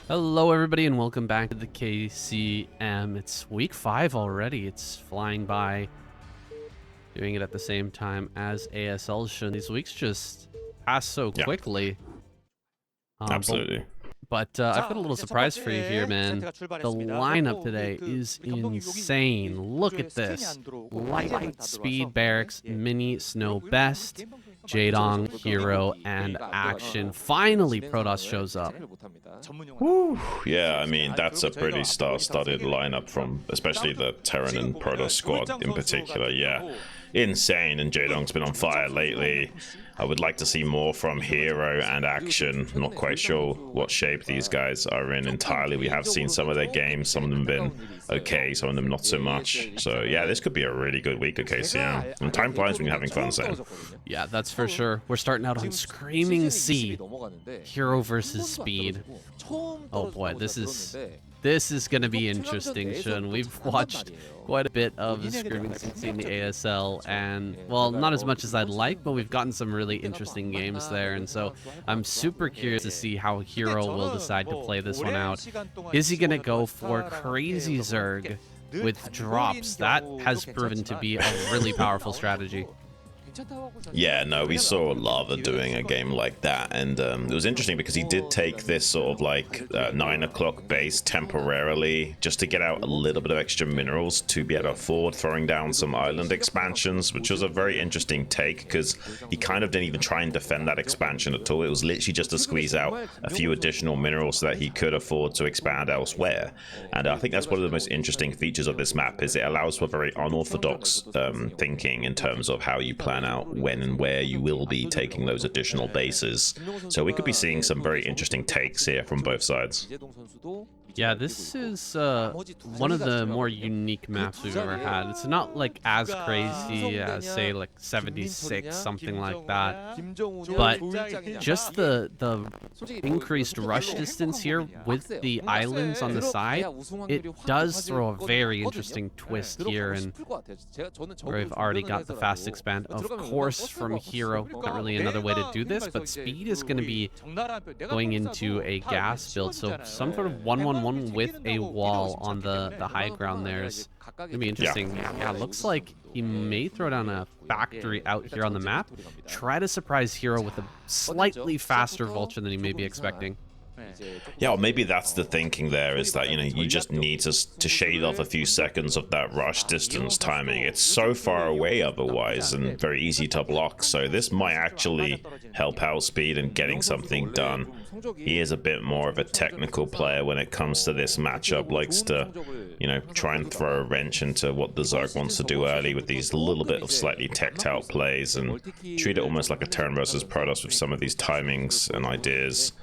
Hello everybody and welcome back to the KCM. It's week 5 already. It's flying by. Doing it at the same time as ASL should. These weeks just pass so quickly. Absolutely. But I've got a little surprise for you here, man. The lineup today is insane. Look at this. Light Speed Barracks, Mini Snow Best, Jaedong, Hero, and Action. Finally, Protoss shows up. Woo. Yeah, I mean, that's a pretty star-studded lineup from especially the Terran and Protoss squad in particular. Yeah, insane. And Jaedong's been on fire lately. I would like to see more from Hero and Action. Not quite sure what shape these guys are in entirely. We have seen some of their games. Some of them have been okay, some of them not so much. So yeah, this could be a really good week at KCM. And time flies when you're having fun, Sam. Yeah, that's for sure. We're starting out on Screaming Sea. Hero versus Speed. Oh boy, this is going to be interesting, Shun. We've watched quite a bit of Screaming Sea in the ASL, and, well, not as much as I'd like, but we've gotten some really interesting games there, and so I'm super curious to see how Hero will decide to play this one out. Is he going to go for Crazy Zerg with drops? That has proven to be a really powerful strategy. Yeah, no, we saw Lava doing a game like that, and it was interesting because he did take this sort of like 9 o'clock base temporarily just to get out a little bit of extra minerals to be able to afford throwing down some island expansions, which was a very interesting take because he kind of didn't even try and defend that expansion at all. It was literally just to squeeze out a few additional minerals so that he could afford to expand elsewhere. And I think that's one of the most interesting features of this map is it allows for very unorthodox thinking in terms of how you plan out when and where you will be taking those additional bases. So we could be seeing some very interesting takes here from both sides. Yeah, this is one of the more unique maps we've ever had. It's not like as crazy as, say, like 76, something like that. But just the increased rush distance here with the islands on the side, it does throw a very interesting twist here. And we've already got the fast expand, of course, from Hero. Not really another way to do this, but Speed is going to be going into a gas build. So some sort of 1-1-1 with a wall on the high ground there is going to be interesting. Yeah, looks like he may throw down a factory out here on the map. Try to surprise Hero with a slightly faster vulture than he may be expecting. Yeah, well, maybe that's the thinking there, is that, you know, you just need to shade off a few seconds of that rush distance timing. It's so far away otherwise and very easy to block, so this might actually help out Speed in getting something done. He is a bit more of a technical player when it comes to this matchup, likes to, you know, try and throw a wrench into what the Zerg wants to do early with these little bit of slightly teched out plays and treat it almost like a Terran versus Protoss with some of these timings and ideas.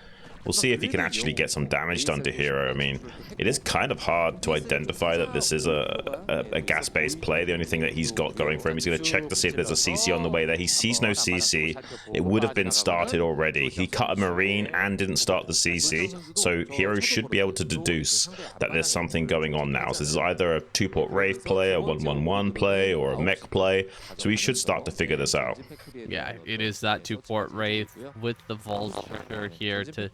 We'll see if he can actually get some damage done to Hero. I mean, it is kind of hard to identify that this is a gas-based play. The only thing that he's got going for him, he's going to check to see if there's a CC on the way there. He sees no CC. It would have been started already. He cut a Marine and didn't start the CC, so Hero should be able to deduce that there's something going on now. So this is either a 2-port Wraith play, a 1-1-1 play, or a mech play, so we should start to figure this out. Yeah, it is that 2-port Wraith with the Vulture here to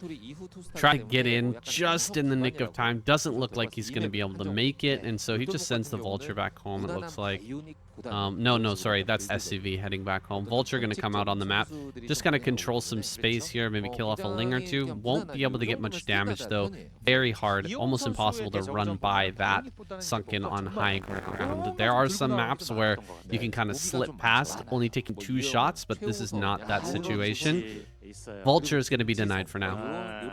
try to get in just in the nick of time. Doesn't look like he's going to be able to make it, and so he just sends the Vulture back home, it looks like. No, sorry, that's SCV heading back home. Vulture going to come out on the map. Just kind of control some space here, maybe kill off a Ling or two. Won't be able to get much damage, though. Very hard, almost impossible to run by that sunken on high ground. There are some maps where you can kind of slip past, only taking 2 shots, but this is not that situation. Vulture is going to be denied for now.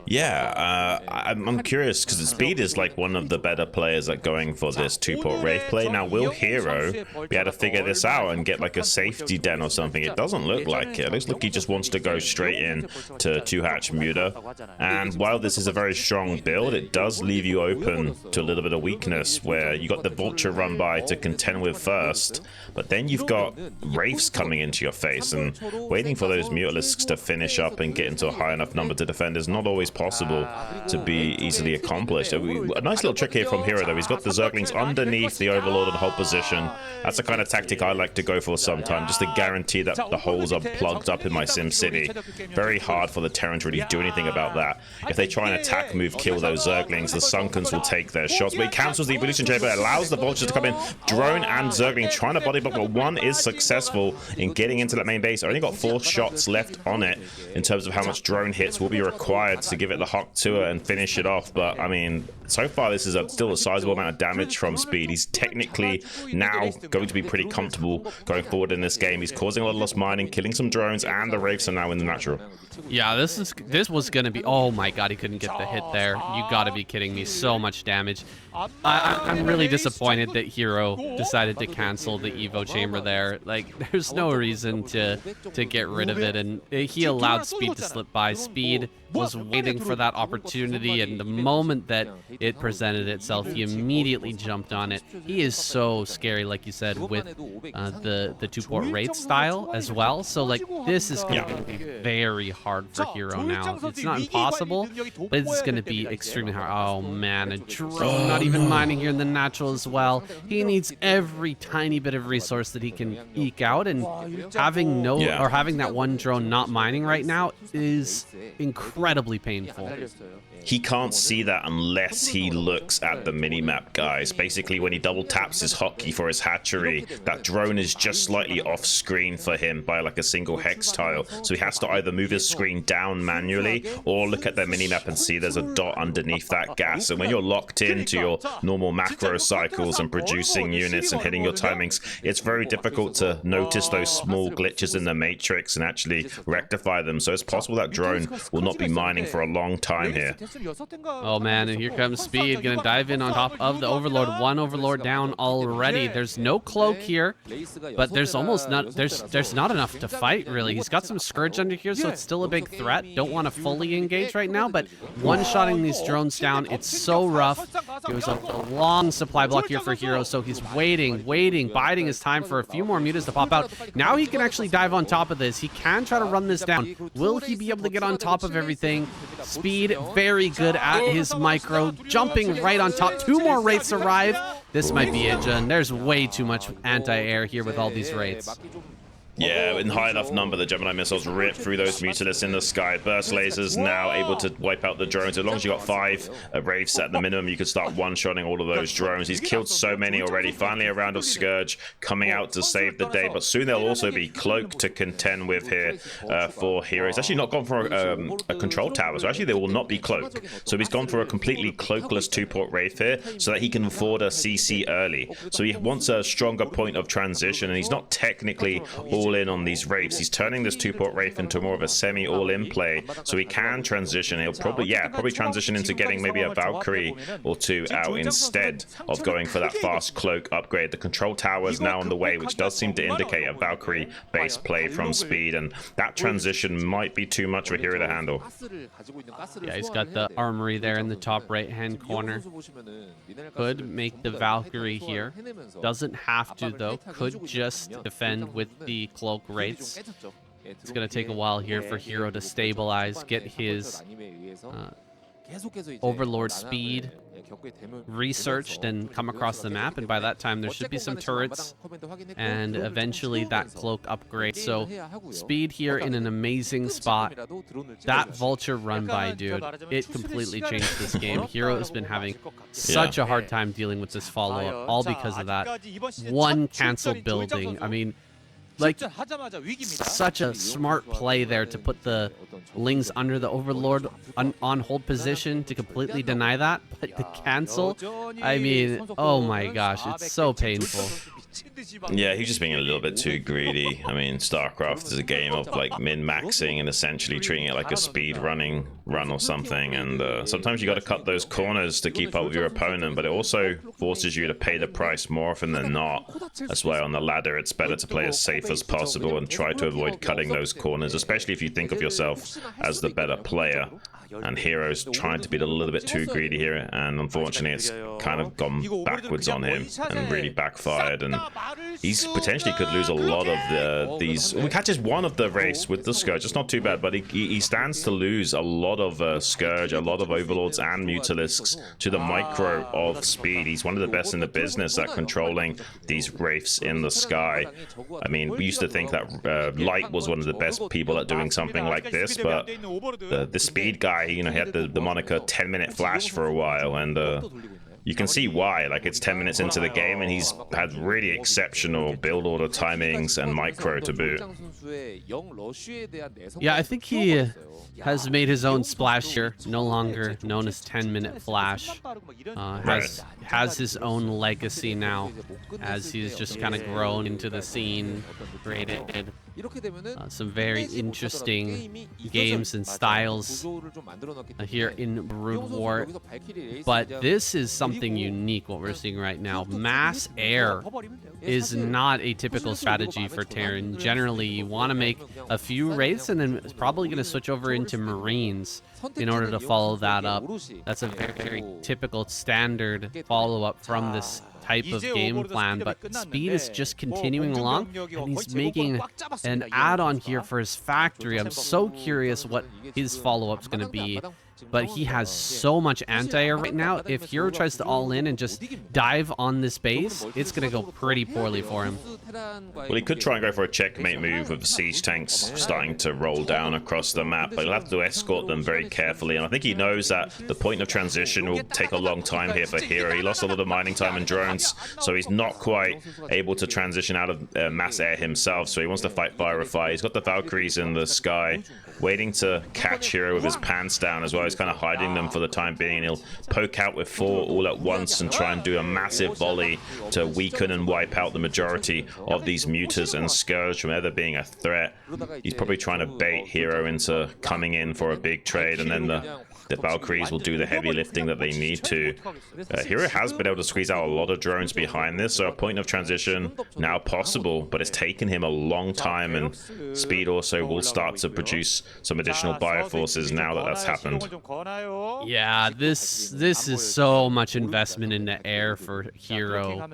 Yeah, I'm curious because Speed is like one of the better players at going for this 2-port Wraith play. Now, will Hero be able to figure this out and get like a safety den or something? It doesn't look like it. It looks like he just wants to go straight in to 2-hatch Muta. And while this is a very strong build, it does leave you open to a little bit of weakness where you got the Vulture run by to contend with first, but then you've got Wraiths coming into your face and waiting for those Mutalist obelisks to finish up and get into a high enough number to defend is not always possible to be easily accomplished. A nice little trick here from Hero, though. He's got the Zerglings underneath the Overlord and hold position. That's the kind of tactic I like to go for sometimes, just to guarantee that the holes are plugged up in my Sim City. Very hard for the Terran to really do anything about that. If they try and attack, move, kill those Zerglings, the Sunkens will take their shots. But he cancels the Evolution Chamber, allows the Vultures to come in. Drone and Zergling trying to body block, but one is successful in getting into that main base. Only got 4 shots left on it in terms of how much drone hits will be required to give it the Hawk Tour and finish it off. But I mean, so far this is still a sizable amount of damage from Speed. He's technically now going to be pretty comfortable going forward in this game. He's causing a lot of lost mining, killing some drones, and the Wraiths are now in the natural. Yeah, this was gonna be, oh my god, he couldn't get the hit there. You gotta be kidding me, so much damage. I'm really disappointed that Hero decided to cancel the Evo chamber there. Like, there's no reason to get rid of it, and he allowed Speed to slip by. Speed was waiting for that opportunity, and the moment that it presented itself, he immediately jumped on it. He is so scary, like you said, with the 2-port Wraith style as well. So like, this is going to be very hard for Hero now. It's not impossible, but it's going to be extremely hard. Oh man, a drone not even mining here in the natural as well. He needs every tiny bit of resource that he can eke out, and having having that one drone not mining right now is incredibly painful. He can't see that unless he looks at the minimap, guys. Basically, when he double taps his hotkey for his hatchery, that drone is just slightly off screen for him by like a single hex tile. So he has to either move his screen down manually or look at the minimap and see there's a dot underneath that gas. And when you're locked into your normal macro cycles and producing units and hitting your timings, it's very difficult to notice those small glitches in the matrix and actually rectify them. So it's possible that drone will not be mining for a long time here. Oh man, and here comes Speed, gonna dive in on top of the Overlord. One Overlord down already. There's no cloak here, but there's almost not there's not enough to fight really. He's got some Scourge under here, so it's still a big threat. Don't want to fully engage right now, but one-shotting these drones down, it's so rough. It was a long supply block here for Hero, so he's waiting, biding his time for a few more mutas to pop out. Now he can actually dive on top of this. He can try to run this down. Will he be able to get on top of everything? Speed, very good at his micro, jumping right on top. 2 more Wraiths arrive. This might be it, Jun. There's way too much anti-air here with all these Wraiths. Yeah, in high enough number, the Gemini missiles rip through those Mutalisks in the sky. Burst lasers now able to wipe out the drones. As long as you got 5 Wraiths at the minimum, you could start one-shotting all of those drones. He's killed so many already. Finally, a round of Scourge coming out to save the day. But soon there'll also be Cloak to contend with here for Hero. He's actually not gone for a control tower, so actually there will not be Cloak. So he's gone for a completely cloakless 2-port Wraith here so that he can afford a CC early. So he wants a stronger point of transition, and he's not technically all in on these Wraiths. He's turning this 2-port Wraith into more of a semi all-in play, so he can transition. He'll probably transition into getting maybe a Valkyrie or 2 out instead of going for that fast cloak upgrade. The control tower is now on the way, which does seem to indicate a Valkyrie base play from Speed, and that transition might be too much for Hero to handle. Yeah, he's got the armory there in the top right-hand corner. Could make the Valkyrie here. Doesn't have to, though. Could just defend with the cloak Wraiths. It's going to take a while here for Hero to stabilize, get his Overlord Speed researched and come across the map, and by that time there should be some turrets and eventually that cloak upgrade. So Speed here in an amazing spot. That Vulture run by, dude, it completely changed this game. Hero has been having such a hard time dealing with this follow-up, all because of that one canceled building. I mean, like, such a smart play there to put the Lings under the Overlord on hold position to completely deny that, but the cancel, I mean, oh my gosh, it's so painful. Yeah, he's just being a little bit too greedy. I mean, Starcraft is a game of like min-maxing and essentially treating it like a speed running run or something, and sometimes you got to cut those corners to keep up with your opponent, but it also forces you to pay the price more often than not. That's why on the ladder it's better to play as safe as possible and try to avoid cutting those corners, especially if you think of yourself as the better player. and Hero's trying to be a little bit too greedy here, and unfortunately it's kind of gone backwards on him and really backfired, and he's potentially could lose a lot of these. We catches one of the race with the Scourge, it's not too bad, but he stands to lose a lot of Scourge, a lot of Overlords and Mutalisks to the micro of Speed. He's one of the best in the business at controlling these wraiths in the sky. I mean, we used to think that Light was one of the best people at doing something like this, but the Speed guy, you know, he had the moniker 10-minute flash for a while, and you can see why. Like, it's 10 minutes into the game and he's had really exceptional build order timings and micro to boot. Yeah, I think he has made his own splash here, no longer known as 10-minute flash. Has his own legacy now, as he's just kind of grown into the scene, created some very interesting games and styles here in Brood War. But this is something unique, what we're seeing right now. Mass air is not a typical strategy for Terran. Generally, you want to make a few wraiths and then it's probably going to switch over into Marines in order to follow that up. That's a very, very typical standard follow-up from this type of game plan, but Speed is just continuing along, and he's making an add-on here for his factory. I'm so curious what his follow-up's going to be, but he has so much anti-air right now. If Hero tries to all in and just dive on this base, it's going to go pretty poorly for him. Well, he could try and go for a checkmate move with siege tanks starting to roll down across the map, but he'll have to escort them very carefully, and I think he knows that the point of transition will take a long time here for Hero. He lost a lot of mining time and drones, so he's not quite able to transition out of mass air himself, so he wants to fight fire with fire. He's got the Valkyries in the sky waiting to catch Hero with his pants down as well. He's kind of hiding them for the time being, and he'll poke out with 4 all at once and try and do a massive volley to weaken and wipe out the majority of these Mutas and Scourge from ever being a threat. He's probably trying to bait Hero into coming in for a big trade, and then the Valkyries will do the heavy lifting that they need to. Hero has been able to squeeze out a lot of drones behind this, so a point of transition now possible, but it's taken him a long time, and Speed also will start to produce some additional bioforces now that that's happened. Yeah, this is so much investment in the air for Hero.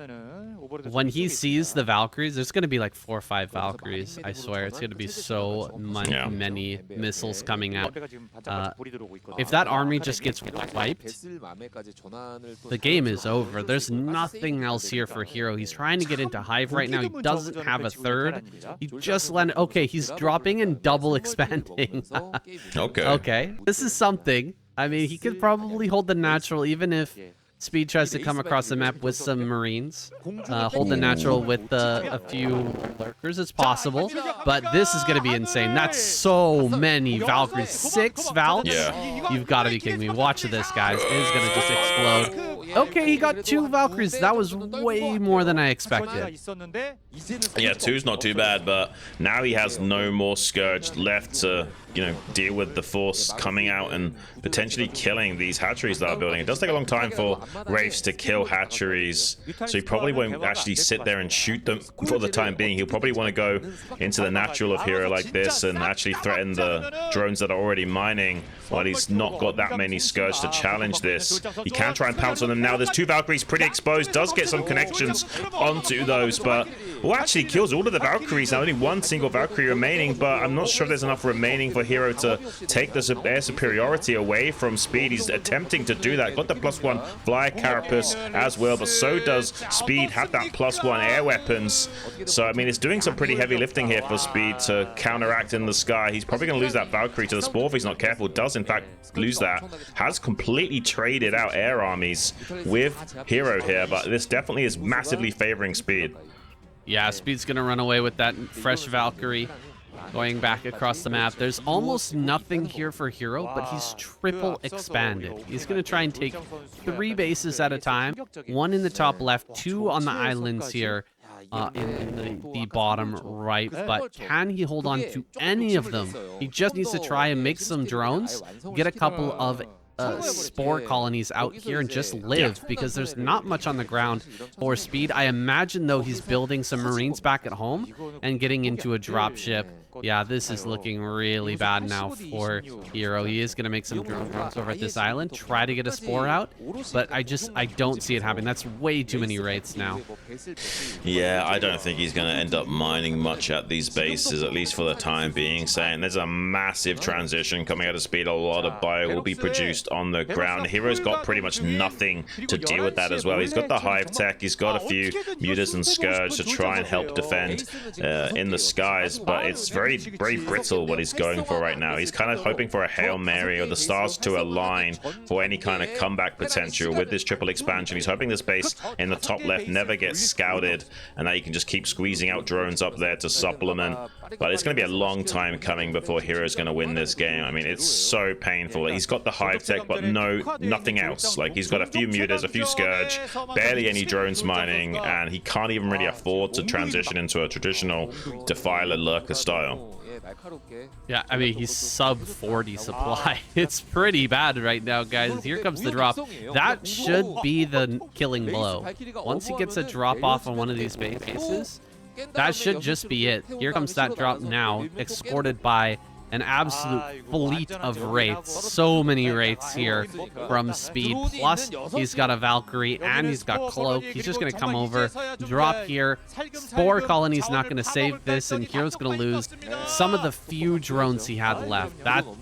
When he sees the Valkyries, there's going to be like 4 or 5 Valkyries, I swear. It's going to be so many missiles coming out. If that army just gets wiped, the game is over. There's nothing else here for Hero. He's trying to get into Hive right now. He doesn't have a third. He just landed. Okay, he's dropping and double expanding. Okay. This is something. I mean, he could probably hold the natural even if Speed tries to come across the map with some Marines. Hold the natural with a few lurkers. It's possible, but this is going to be insane. That's so many Valkyries. 6 Valks? Yeah. You've got to be kidding me. Watch this, guys. It is going to just explode. Okay, he got 2 Valkyries. That was way more than I expected. Yeah, 2's not too bad, but now he has no more Scourge left to, you know, deal with the force coming out and potentially killing these hatcheries that are building. It does take a long time for Wraiths to kill hatcheries, so he probably won't actually sit there and shoot them for the time being. He'll probably want to go into the natural of Hero like this and actually threaten the drones that are already mining while he's not got that many Scourge to challenge this. He can try and pounce on them now. There's 2 Valkyries pretty exposed, does get some connections onto those, but actually kills all of the Valkyries. Now only 1 single Valkyrie remaining, but I'm not sure if there's enough remaining for Hero to take the air superiority away from Speed. He's attempting to do that. Got the +1 Flyer Carapace as well, but so does Speed have that +1 air weapons. So, I mean, it's doing some pretty heavy lifting here for Speed to counteract in the sky. He's probably going to lose that Valkyrie to the Spore if he's not careful. Does, in fact, lose that. Has completely traded out air armies with Hero here, but this definitely is massively favoring Speed. Yeah, Speed's going to run away with that fresh Valkyrie. Going back across the map, there's almost nothing here for Hero, but he's triple expanded. He's going to try and take 3 bases at a time. 1 in the top left, 2 on the islands here in the bottom right. But can he hold on to any of them? He just needs to try and make some drones, get a couple of spore colonies out here and just live, because there's not much on the ground for Speed. I imagine, though, he's building some Marines back at home and getting into a dropship. Yeah, this is looking really bad now for Hero. He is going to make some drones over at this island, try to get a spore out, but I don't see it happening. That's way too many wraiths now. Yeah, I don't think he's going to end up mining much at these bases, at least for the time being. Saying there's a massive transition coming out of Speed. A lot of bio will be produced on the ground. Hero's got pretty much nothing to deal with that as well. He's got the hive tech, he's got a few mutas and scourge to try and help defend in the skies, but it's very brittle what he's going for right now. He's kind of hoping for a Hail Mary or the stars to align for any kind of comeback potential with this triple expansion. He's hoping this base in the top left never gets scouted and that he can just keep squeezing out drones up there to supplement. But it's going to be a long time coming before Hero's going to win this game. I mean, it's so painful. He's got the hive tech, but nothing else. Like, he's got a few mutas, a few scourge, barely any drones mining, and he can't even really afford to transition into a traditional Defiler Lurker style. Yeah, I mean, he's sub 40 supply. It's pretty bad right now, guys. Here comes the drop. That should be the killing blow. Once he gets a drop off on one of these bases, that should just be it. Here comes that drop now, escorted by an absolute fleet of wraiths. So many wraiths here from Speed. Plus, he's got a Valkyrie and he's got Cloak. He's just going to come over, drop here. Spore Colony's not going to save this, and Hero's going to lose some of the few drones he had left.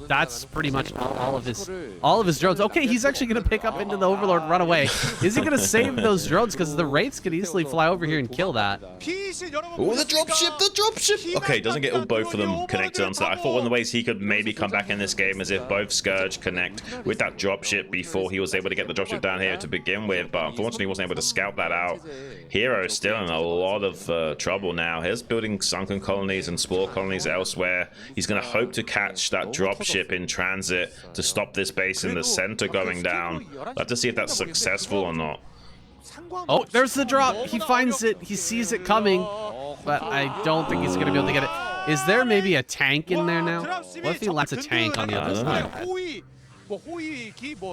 That's pretty much all of his drones. Okay, he's actually going to pick up into the Overlord, run away. Is he going to save those drones? Because the wraiths could easily fly over here and kill that. Oh, the dropship! Okay, doesn't get all both of them connected onto that. I thought one of the ways he could maybe come back in this game is if both Scourge connect with that dropship before he was able to get the dropship down here to begin with, but unfortunately he wasn't able to scout that out. Hero is still in a lot of trouble now. He's building sunken colonies and spore colonies elsewhere. He's going to hope to catch that dropship in transit to stop this base in the center going down. We'll have to see if that's successful or not. Oh, there's the drop. He finds it. He sees it coming, but I don't think he's going to be able to get it. Is there maybe a tank in there now? What if he lets a tank on the other side?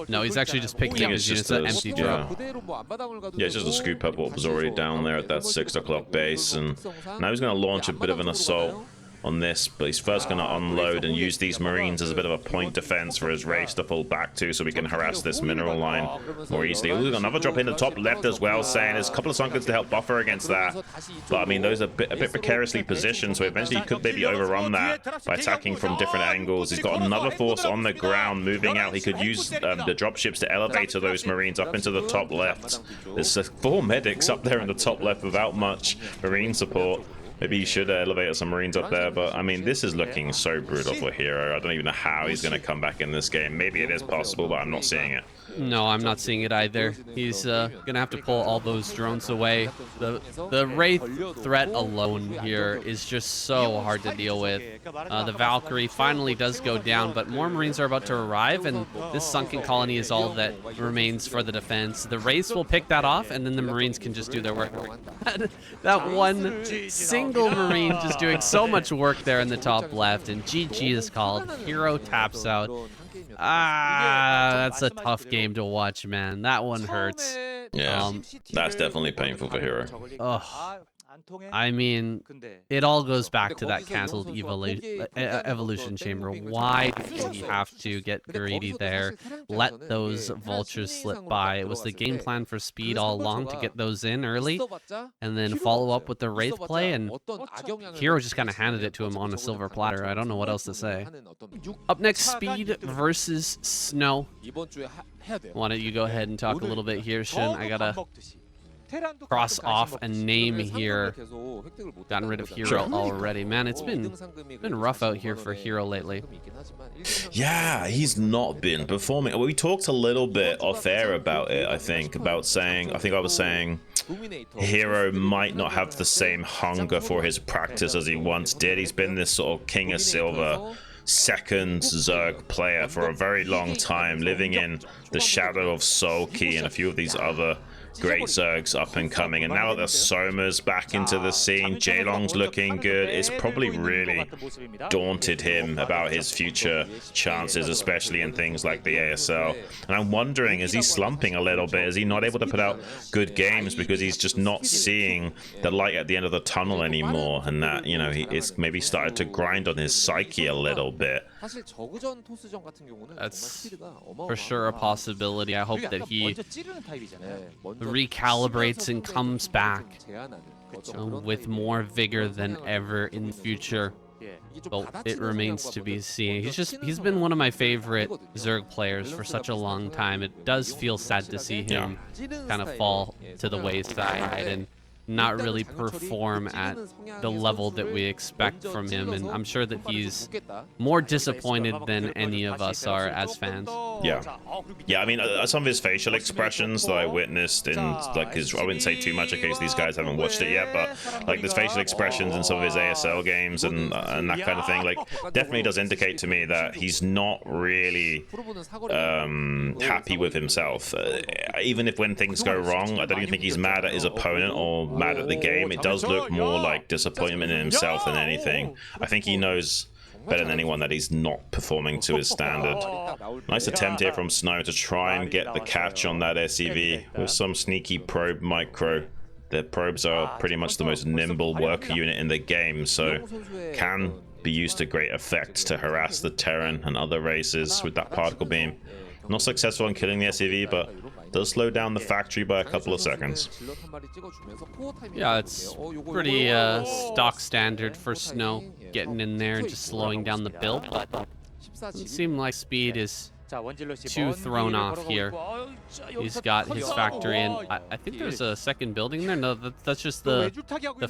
No, he's actually just picking up his units. An empty drop. Yeah, it's just a scoop up what was already down there at that 6 o'clock base, and now he's going to launch a bit of an assault on this, but he's first going to unload and use these Marines as a bit of a point defense for his wraiths to pull back to, so we can harass this mineral line more easily. Ooh, another drop in the top left as well, saying there's a couple of sunkens to help buffer against that, but I mean, those are a bit precariously positioned, so eventually he could maybe overrun that by attacking from different angles. He's got another force on the ground moving out. He could use the dropships to elevate those Marines up into the top left. There's 4 medics up there in the top left without much Marine support. Maybe he should elevate some Marines up there, but I mean, this is looking so brutal for Hero. I don't even know how he's going to come back in this game. Maybe it is possible, but I'm not seeing it. No, I'm not seeing it either. He's gonna have to pull all those drones away. The Wraith threat alone here is just so hard to deal with. The Valkyrie finally does go down, but more Marines are about to arrive, and this sunken colony is all that remains for the defense. The Wraiths will pick that off, and then the Marines can just do their work. That one single Marine just doing so much work there in the top left, and GG is called. Hero taps out. That's a tough game to watch, man. That one hurts. Yeah, that's definitely painful for Hero. I mean, it all goes back to that canceled evolution chamber. Why did he have to get greedy there? Let those vultures slip by. It was the game plan for Speed all along to get those in early and then follow up with the Wraith play, and Hero just kind of handed it to him on a silver platter. I don't know what else to say. Up next, Speed versus Snow. Why don't you go ahead and talk a little bit here, Shin? I gotta cross off a name here. Gotten rid of Hero already. Man, it's been rough out here for Hero lately. Yeah, he's not been performing. We talked a little bit off air about it, I think I was saying Hero might not have the same hunger for his practice as he once did. He's been this sort of King of Silver second Zerg player for a very long time, living in the shadow of Soul Key and a few of these other great Zergs up and coming. And now that the Soma's back into the scene, Jaelong's looking good. It's probably really daunted him about his future chances, especially in things like the ASL. And I'm wondering, is he slumping a little bit? Is he not able to put out good games because he's just not seeing the light at the end of the tunnel anymore? And that, you know, it's maybe started to grind on his psyche a little bit. That's for sure a possibility. I hope that he recalibrates and comes back with more vigor than ever in the future. But it remains to be seen. He's been one of my favorite Zerg players for such a long time. It does feel sad to see him kind of fall to the wayside and not really perform at the level that we expect from him, and I'm sure that he's more disappointed than any of us are as fans. Yeah, I mean, some of his facial expressions that I witnessed in, like, his, I wouldn't say too much in case these guys haven't watched it yet, but like his facial expressions in some of his ASL games and that kind of thing, like, definitely does indicate to me that he's not really happy with himself. Even if when things go wrong, I don't even think he's mad at his opponent or mad at the game. It does look more like disappointment in himself than anything. I think he knows better than anyone that he's not performing to his standard. Nice attempt here from Snow to try and get the catch on that SEV with some sneaky probe micro. Their probes are pretty much the most nimble worker unit in the game, so can be used to great effect to harass the Terran and other races with that particle beam. Not successful in killing the SEV, but does slow down the factory by a couple of seconds. Yeah, it's pretty stock standard for Snow, getting in there and just slowing down the build, but doesn't seem like Speed is too thrown off here. He's got his factory in. I think there's a second building there. No, that's just the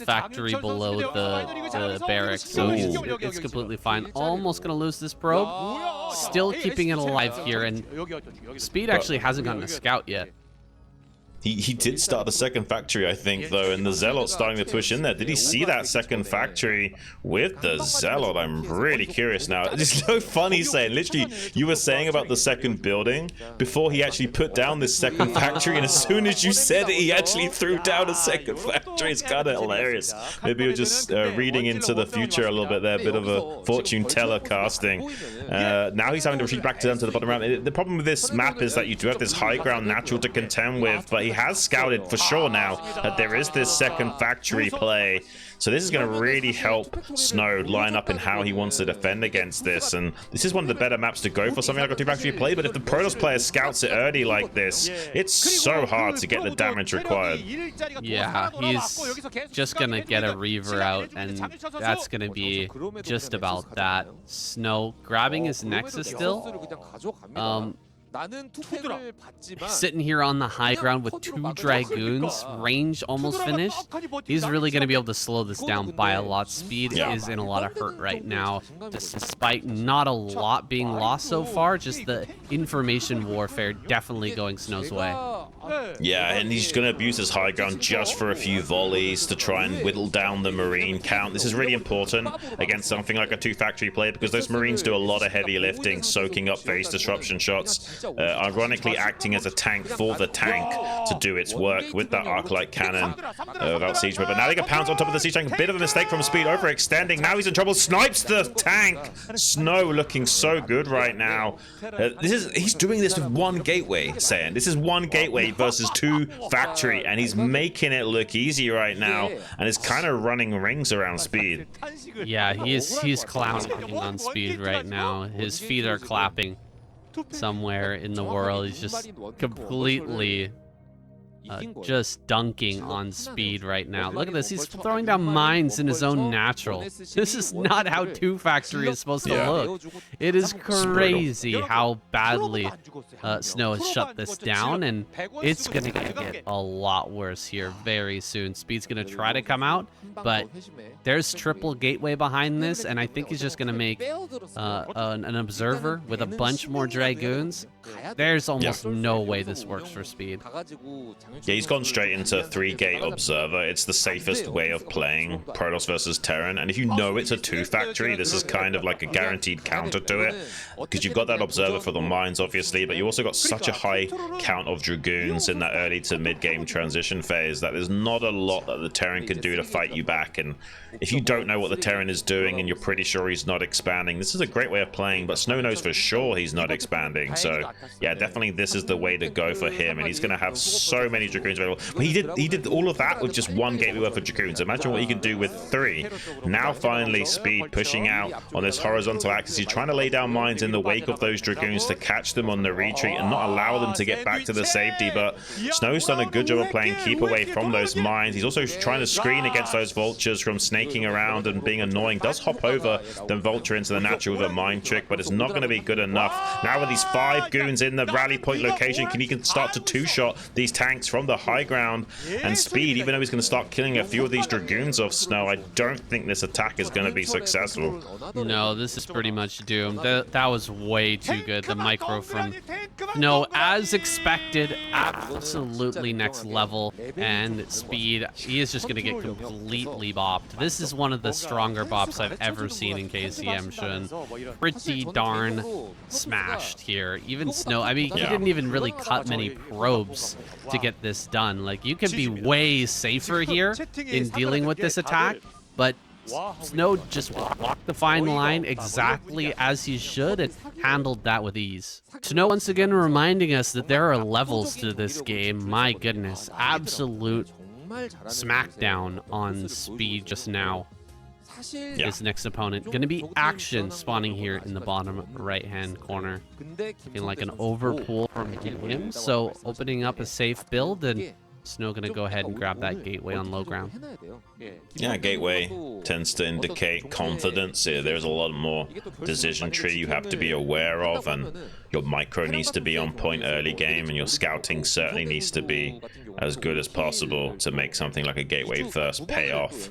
factory below the barracks, so it's completely fine. Almost gonna lose this probe. Still keeping it alive here, and Speed actually hasn't gotten a scout yet. He did start the second factory, I think, though, and the Zealot's starting to push in there. Did he see that second factory with the Zealot? I'm really curious now. It's so funny saying, literally, you were saying about the second building before he actually put down this second factory, and as soon as you said it, he actually threw down a second factory. It's kind of hilarious. Maybe you're just reading into the future a little bit there, a bit of a fortune teller casting. Now he's having to retreat back to the bottom round. The problem with this map is that you do have this high ground natural to contend with, but he has scouted for sure now that there is this second factory play. So this is going to really help Snow line up in how he wants to defend against this. And this is one of the better maps to go for something like a two-factory play. But if the Protoss player scouts it early like this, it's so hard to get the damage required. Yeah, he's just going to get a Reaver out, and that's going to be just about that. Snow grabbing his Nexus still. Sitting here on the high ground with 2 Dragoons, range almost finished. He's really going to be able to slow this down by a lot. Speed is in a lot of hurt right now, despite not a lot being lost so far. Just the information warfare definitely going Snow's way. Yeah, and he's going to abuse his high ground just for a few volleys to try and whittle down the Marine count. This is really important against something like a two-factory play because those Marines do a lot of heavy lifting, soaking up phase disruption shots. Ironically acting as a tank for the tank to do its work with that arc-light cannon without siege mode. But now they can pounce on top of the siege tank. A bit of a mistake from Speed, overextending. Now he's in trouble. Snipes the tank. Snow looking so good right now. He's doing this with 1 gateway, saying this is 1 gateway versus 2 factory, and he's making it look easy right now, and is kind of running rings around Speed. Yeah, he's clowning on Speed right now. His feet are clapping somewhere in the world. He's just completely just dunking on Speed right now. Look at this. He's throwing down mines in his own natural. This is not how 2-factory is supposed to look. It is crazy how badly Snow has shut this down, and it's going to get a lot worse here very soon. Speed's going to try to come out, but there's triple gateway behind this, and I think he's just going to make an observer with a bunch more Dragoons. There's almost no way this works for Speed. Yeah, he's gone straight into 3-gate Observer. It's the safest way of playing Protoss versus Terran, and if you know it's a 2-factory, this is kind of like a guaranteed counter to it, because you've got that Observer for the mines, obviously, but you also got such a high count of Dragoons in that early to mid-game transition phase that there's not a lot that the Terran can do to fight you back. And if you don't know what the Terran is doing and you're pretty sure he's not expanding, this is a great way of playing, but Snow knows for sure he's not expanding. So yeah, definitely this is the way to go for him, and he's going to have so many Dragoons available. Well, he did all of that with just 1 gateway worth of Dragoons. Imagine what he can do with 3. Now finally Speed pushing out on this horizontal axis. He's trying to lay down mines in the wake of those Dragoons to catch them on the retreat and not allow them to get back to the safety, but Snow's done a good job of playing keep away from those mines. He's also trying to screen against those vultures from snaking around and being annoying. Does hop over the vulture into the natural with a mine trick, but it's not going to be good enough. Now with these 5 goons in the rally point location, he can start to 2-shot these tanks from the high ground. And Speed, even though he's going to start killing a few of these Dragoons off Snow, I don't think this attack is going to be successful. No, this is pretty much doomed. That was way too good. The micro from No, as expected, absolutely next level. And Speed, he is just going to get completely bopped. This is one of the stronger bops I've ever seen in KCM, Shun. Pretty darn smashed here. Even Snow, I mean, he didn't even really cut many probes to get this done. Like, you can be way safer here in dealing with this attack, but Snow just walked the fine line exactly as he should and handled that with ease. Snow once again reminding us that there are levels to this game. My goodness, absolute smackdown on Speed just now. His next opponent gonna be Action, spawning here in the bottom right hand corner, looking like an overpull from him, so opening up a safe build, and Snow gonna go ahead and grab that gateway on low ground. Yeah, gateway tends to indicate confidence. There's a lot more decision tree you have to be aware of, and your micro needs to be on point early game, and your scouting certainly needs to be as good as possible to make something like a gateway first pay off.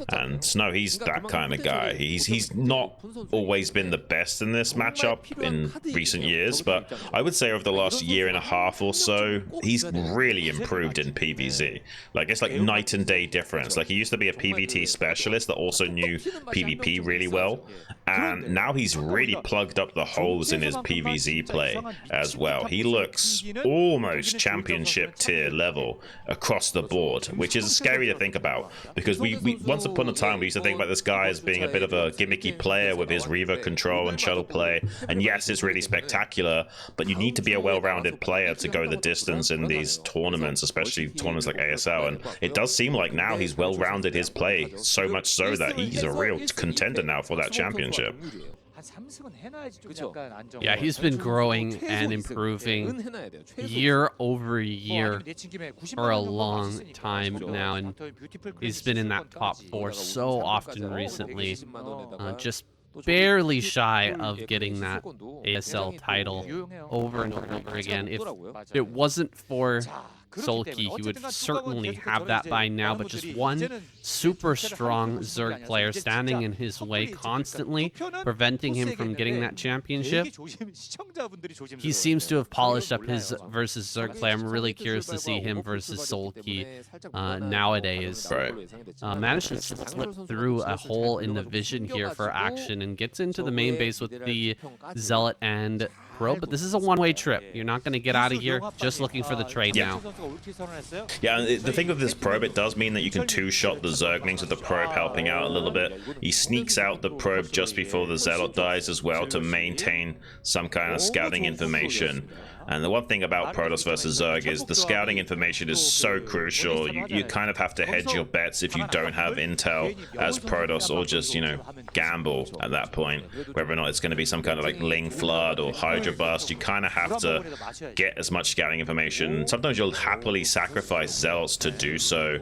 And Snow, he's that kind of guy. He's not always been the best in this matchup in recent years, but I would say over the last year and a half or so, he's really improved in PvZ. Like, it's like night and day difference. Like, he used to be a PvT specialist that also knew PvP really well, and now he's really plugged up the holes in his PvZ play as well. He looks almost championship tier level across the board, which is scary to think about, because we once upon a time we used to think about this guy as being a bit of a gimmicky player with his Reaver control and shuttle play, and yes, it's really spectacular, but you need to be a well-rounded player to go the distance in these tournaments, especially tournaments like ASL, and it does seem like now he's well-rounded his play, so much so that he's a real contender now for that championship. Yeah, he's been growing and improving year over year for a long time now, and he's been in that top 4 so often recently, just barely shy of getting that ASL title over and over again. If it wasn't for Sulky, he would certainly have that by now, but just one super strong Zerg player standing in his way constantly, preventing him from getting that championship. He seems to have polished up his versus Zerg play. I'm really curious to see him versus Sulky nowadays. Managed to slip through a hole in the vision here for Action and gets into the main base with the Zealot and Probe, but this is a one-way trip. You're not going to get out of here just looking for the trade now. Yeah, the thing with this Probe, it does mean that you can 2-shot the Zerglings with the Probe helping out a little bit. He sneaks out the Probe just before the Zealot dies as well to maintain some kind of scouting information. And the one thing about Protoss versus Zerg is the scouting information is so crucial. You kind of have to hedge your bets if you don't have intel as Protoss, or just, you know, gamble at that point. Whether or not it's going to be some kind of like Ling Flood or Hydra Bust, you kind of have to get as much scouting information. Sometimes you'll happily sacrifice Zealots to do so.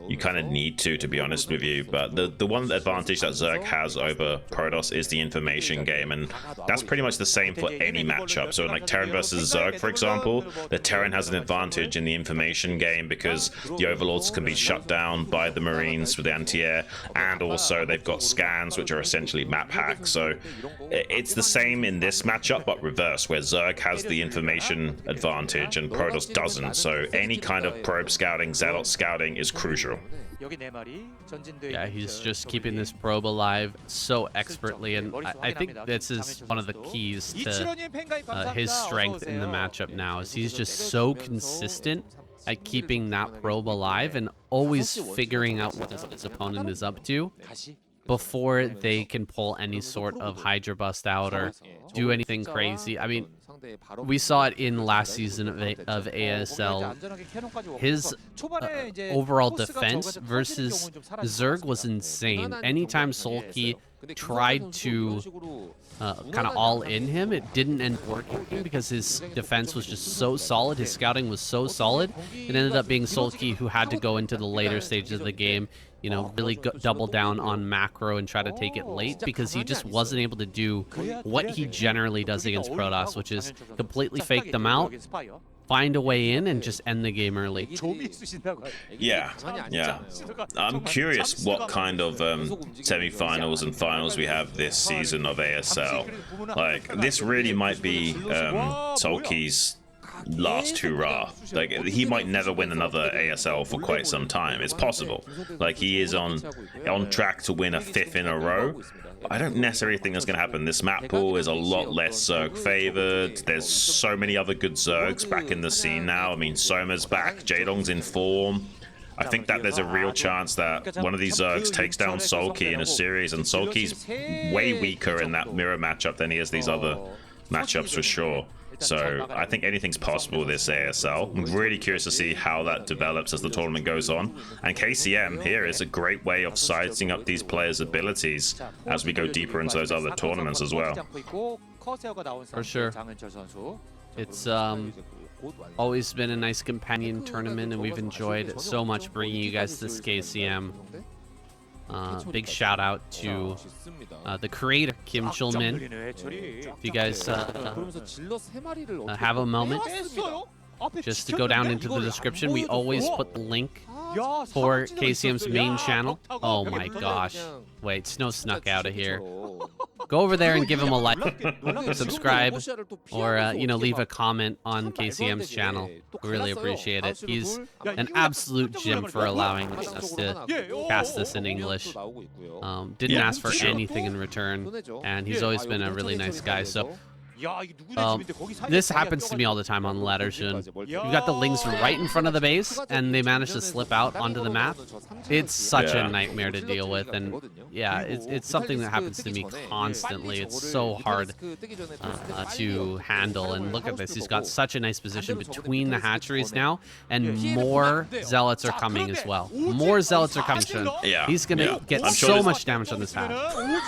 You kind of need to be honest with you. But the one advantage that Zerg has over Protoss is the information game, and that's pretty much the same for any matchup. So like Terran versus Zerg, Zerg, for example, the Terran has an advantage in the information game because the Overlords can be shut down by the Marines with the anti-air, and also they've got scans, which are essentially map hacks. So it's the same in this matchup, but reverse, where Zerg has the information advantage and Protoss doesn't. So any kind of probe scouting, zealot scouting is crucial. Yeah, he's just keeping this probe alive so expertly, and I think this is one of the keys to his strength in the matchup now, is he's just so consistent at keeping that probe alive and always figuring out what his opponent is up to before they can pull any sort of Hydra bust out or do anything crazy. I mean, we saw it in last season of ASL. His overall defense versus Zerg was insane. Anytime Sulky tried to kind of all in him, it didn't end working because his defense was just so solid, his scouting was so solid. It ended up being Sulky who had to go into the later stages of the game, you know, really double down on macro and try to take it late, because he just wasn't able to do what he generally does against Protoss, which is completely fake them out, find a way in, and just end the game early. Yeah. I'm curious what kind of semi-finals and finals we have this season of ASL. Like, this really might be Sulky's last hurrah. Like, he might never win another ASL for quite some time. It's possible. Like, he is on track to win a 5th in a row. But I don't necessarily think that's going to happen. This map pool is a lot less Zerg favored. There's so many other good Zergs back in the scene now. I mean, Soma's back, Jaedong's in form. I think that there's a real chance that one of these Zergs takes down Sulky in a series, and Sulky's way weaker in that mirror matchup than he is these other matchups for sure. So I think anything's possible this ASL. I'm really curious to see how that develops as the tournament goes on. And KCM here is a great way of sizing up these players' abilities as we go deeper into those other tournaments as well. For sure. It's always been a nice companion tournament, and we've enjoyed so much bringing you guys this KCM. Big shout out to the creator, Kim Chulmin. If you guys have a moment, just to go down into the description, we always put the link for KCM's main channel. Oh my gosh. Wait, Snow snuck out of here. Go over there and give him a like, subscribe, or you know, leave a comment on KCM's channel. We really appreciate it. He's an absolute gem for allowing us to cast this in English. Didn't ask for anything in return, and he's always been a really nice guy. So this happens to me all the time on Laddershun. You got the Lings right in front of the base, and they manage to slip out onto the map. It's such a nightmare to deal with, and yeah, it's something that happens to me constantly. It's so hard to handle, and look at this. He's got such a nice position between the hatcheries now, and more Zealots are coming as well. More Zealots are coming. Yeah. He's going to get so much damage on this hatch.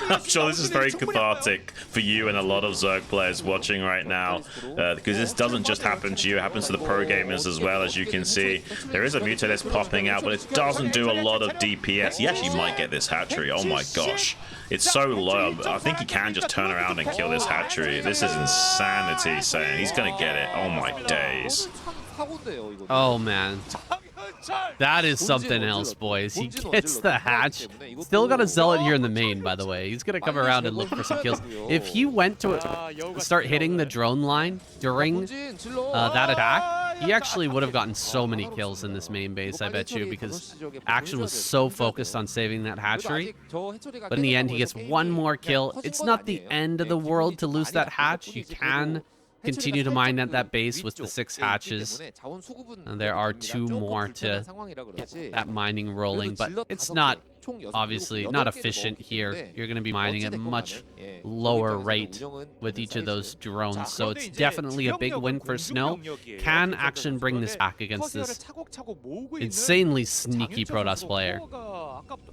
I'm sure this is very cathartic for you and a lot of Zerg players watching right now, because this doesn't just happen to you, it happens to the pro gamers as well. As you can see, there is a Mutalisk popping out, but it doesn't do a lot of DPS. He actually might get this hatchery. Oh my gosh, it's so low. I think he can just turn around and kill this hatchery. This is insanity, saying he's gonna get it. Oh my days. Oh man, that is something else, boys. He gets the hatch. Still got a Zealot here in the main, by the way. He's going to come around and look for some kills. If he went to start hitting the drone line during that attack, he actually would have gotten so many kills in this main base, I bet you, because Action was so focused on saving that hatchery. But in the end, he gets one more kill. It's not the end of the world to lose that hatch. You can continue to mine at that base with the 6 hatches, and there are 2 more to get that mining rolling, but it's not obviously not efficient here. You're going to be mining at a much lower rate with each of those drones, so it's definitely a big win for Snow. Can Action bring this back against this insanely sneaky Protoss player?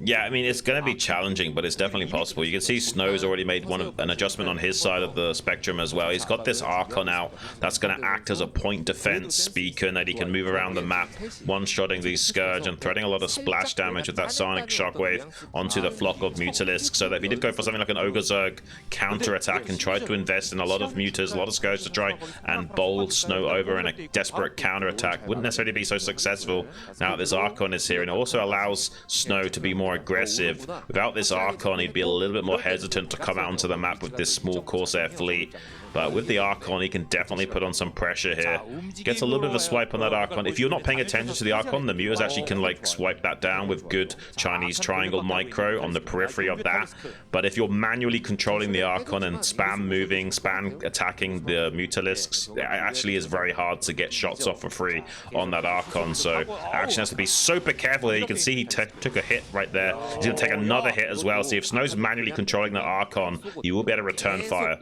Yeah, I mean, it's going to be challenging, but it's definitely possible. You can see Snow's already made an adjustment on his side of the spectrum as well. He's got this Archon out that's going to act as a point defense beacon that he can move around the map, one-shotting these Scourge and threading a lot of splash damage with that Sonic Shock shockwave onto the flock of Mutalisks, so that if he did go for something like an Ogre Zerg counter-attack and tried to invest in a lot of Mutas, a lot of Scourge to try and bowl Snow over in a desperate counter-attack, wouldn't necessarily be so successful. Now this Archon is here, and it also allows Snow to be more aggressive. Without this Archon, he'd be a little bit more hesitant to come out onto the map with this small Corsair fleet. But with the Archon, he can definitely put on some pressure here. Gets a little bit of a swipe on that Archon. If you're not paying attention to the Archon, the Mutas actually can like swipe that down with good Chinese triangle micro on the periphery of that. But if you're manually controlling the Archon and spam moving, spam attacking the Mutalisks, it actually is very hard to get shots off for free on that Archon. So Action has to be super careful here. You can see he took a hit right there. He's going to take another hit as well. See, if Snow's manually controlling the Archon, you will be able to return fire.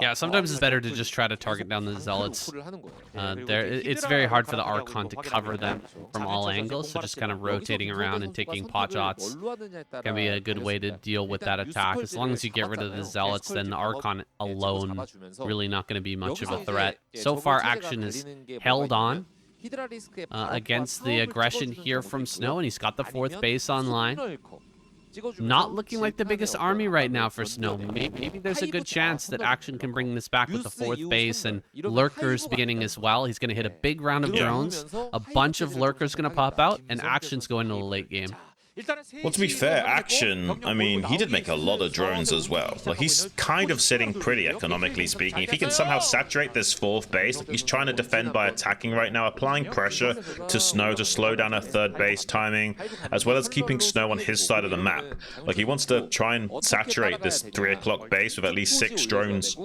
Yeah, sometimes it's better to just try to target down the Zealots. It's very hard for the Archon to cover them from all angles, so just kind of rotating around and taking pot shots can be a good way to deal with that attack. As long as you get rid of the Zealots, then the Archon alone really not going to be much of a threat. So far, Action is held on against the aggression here from Snow, and he's got the 4th base online. Not looking like the biggest army right now for Snow. Maybe there's a good chance that Action can bring this back with the 4th base and Lurkers beginning as well. He's going to hit a big round of drones. A bunch of Lurkers going to pop out, and Action's going to the late game. Well, to be fair, Action, I mean, he did make a lot of drones as well. Like, he's kind of sitting pretty, economically speaking. If he can somehow saturate this 4th base, he's trying to defend by attacking right now, applying pressure to Snow to slow down her 3rd base timing, as well as keeping Snow on his side of the map. Like, he wants to try and saturate this 3 o'clock base with at least 6 drones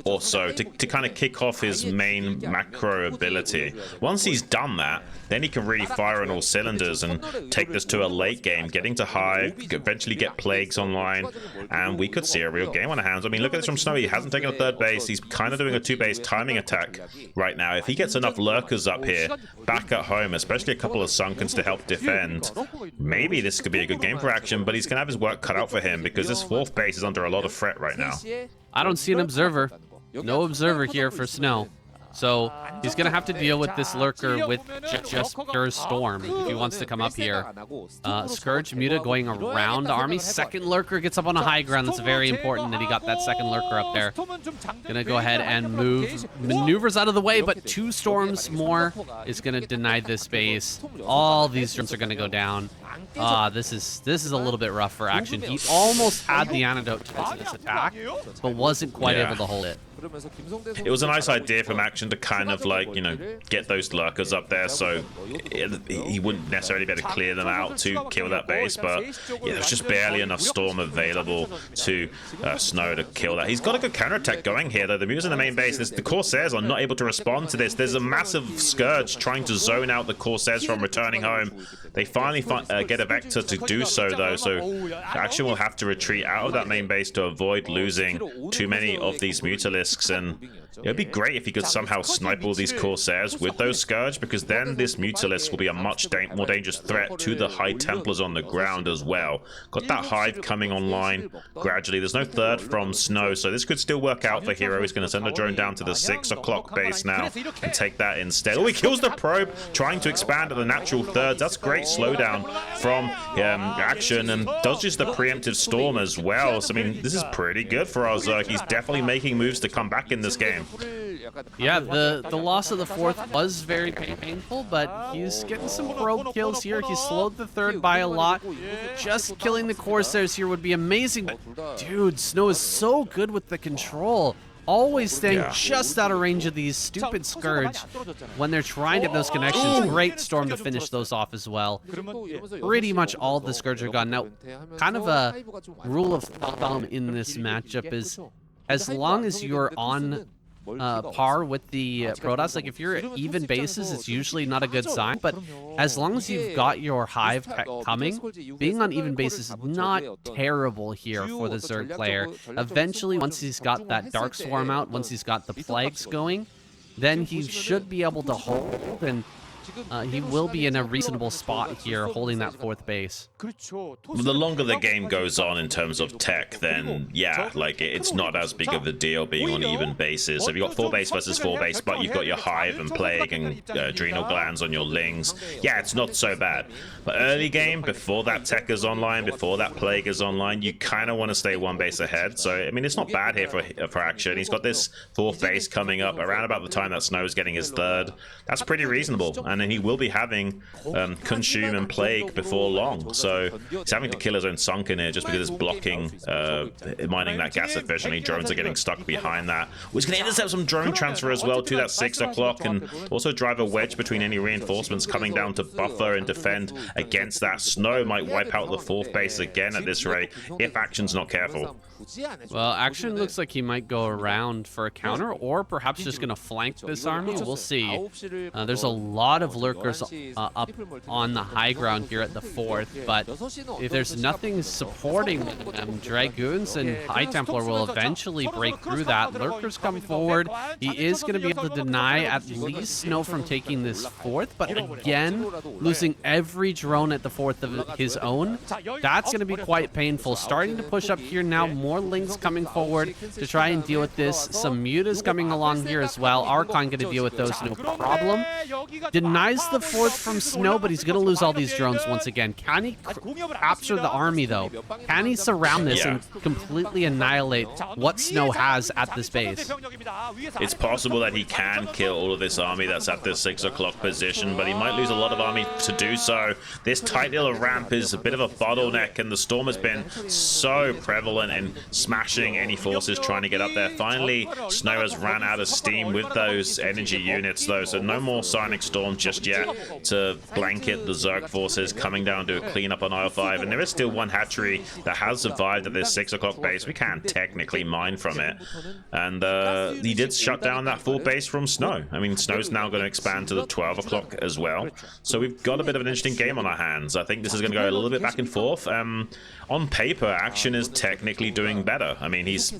or so to kind of kick off his main macro ability. Once he's done that, then he can really fire on all cylinders and take this to a late game, getting to Hive, eventually get Plagues online, and we could see a real game on our hands. I mean, look at this from Snow. He hasn't taken a 3rd base. He's kind of doing a 2-base timing attack right now. If he gets enough Lurkers up here, back at home, especially a couple of Sunkens to help defend, maybe this could be a good game for Action, but he's going to have his work cut out for him because this 4th base is under a lot of threat right now. I don't see an observer. No observer here for Snow. So he's going to have to deal with this Lurker with just pure Storm if he wants to come up here. Scourge Muta going around the army. 2nd Lurker gets up on a high ground. That's very important that he got that 2nd Lurker up there. Going to go ahead and maneuvers out of the way, but 2 Storms more is going to deny this base. All these drones are going to go down. This is a little bit rough for Action. He almost had the antidote to this attack, but wasn't quite able to hold it. It was a nice idea from Action to kind of like, you know, get those Lurkers up there so he wouldn't necessarily be able to clear them out to kill that base, but yeah, there's just barely enough Storm available to Snow to kill that. He's got a good counterattack going here, though. The Mutas in the main base, the Corsairs are not able to respond to this. There's a massive Scourge trying to zone out the Corsairs from returning home. They finally get a Vector to do so, though, so Action will have to retreat out of that main base to avoid losing too many of these Mutalisks. And it would be great if he could somehow snipe all these Corsairs with those Scourge, because then this Mutalisk will be a much more dangerous threat to the High Templars on the ground as well. Got that Hive coming online gradually. There's no 3rd from Snow, so this could still work out for Hero. He's going to send a drone down to the 6 o'clock base now and take that instead. Oh, he kills the probe, trying to expand at the natural 3rd. That's great slowdown from Action, and dodges the preemptive Storm as well. So, I mean, this is pretty good for our Zerg. He's definitely making moves to come back in this game. Yeah, the loss of the 4th was very painful, but he's getting some probe kills here. He slowed the 3rd by a lot. Just killing the Corsairs here would be amazing, but dude, Snow is so good with the control. Always staying just out of range of these stupid Scourge when they're trying to get those connections. Great Storm to finish those off as well. Pretty much all the Scourge are gone. Now, kind of a rule of thumb in this matchup is as long as you're on par with the Protoss, like if you're at even bases, it's usually not a good sign, but as long as you've got your Hive tech coming, being on even bases is not terrible here for the Zerg player. Eventually, once he's got that Dark Swarm out, once he's got the Plagues going, then he should be able to hold and he will be in a reasonable spot here holding that 4th base. The longer the game goes on in terms of tech, then yeah, like it's not as big of a deal being on even bases. So if you've got 4 base versus 4 base, but you've got your Hive and Plague and Adrenal Glands on your Lings, yeah, it's not so bad. But early game, before that tech is online, before that Plague is online, you kind of want to stay 1 base ahead. So I mean, it's not bad here for Action. He's got this 4th base coming up around about the time that Snow's getting his 3rd. That's pretty reasonable, and then he will be having Consume and Plague before long. So he's having to kill his own Sunken here just because it's blocking mining that gas efficiently. Drones are getting stuck behind that. We're going to intercept some drone transfer as well to that 6 o'clock, and also drive a wedge between any reinforcements coming down to buffer and defend against that. Snow might wipe out the 4th base again at this rate if Action's not careful. Well, Action looks like he might go around for a counter, or perhaps just going to flank this army. We'll see. There's a lot of lurkers up on the high ground here at the 4th, but if there's nothing supporting them, Dragoons and High Templar will eventually break through that. Lurkers come forward. He is going to be able to deny at least Snow from taking this 4th, but again, losing every drone at the 4th of his own, that's going to be quite painful. Starting to push up here now, more Lings coming forward to try and deal with this. Some Mutas coming along here as well. Archon going to deal with those, no problem. Denies the 4th from Snow, but he's going to lose all these drones once again. Can he capture the army, though? Can he surround this and completely annihilate what Snow has at this base? It's possible that he can kill all of this army that's at this 6 o'clock position, but he might lose a lot of army to do so. This tight little ramp is a bit of a bottleneck, and the storm has been so prevalent in smashing any forces trying to get up there. Finally, Snow has ran out of steam with those energy units, though, so no more Sonic Storm just yet to blanket the Zerg forces coming down to a cleanup on Isle 5. And there is still one hatchery that has survived at this 6 o'clock base. We can technically mine from it. And he did shut down that 4 base from Snow. I mean, Snow's now going to expand to the 12 o'clock as well. So we've got a bit of an interesting game on our hands. I think this is going to go a little bit back and forth. On paper, Action is technically doing better. I mean, he's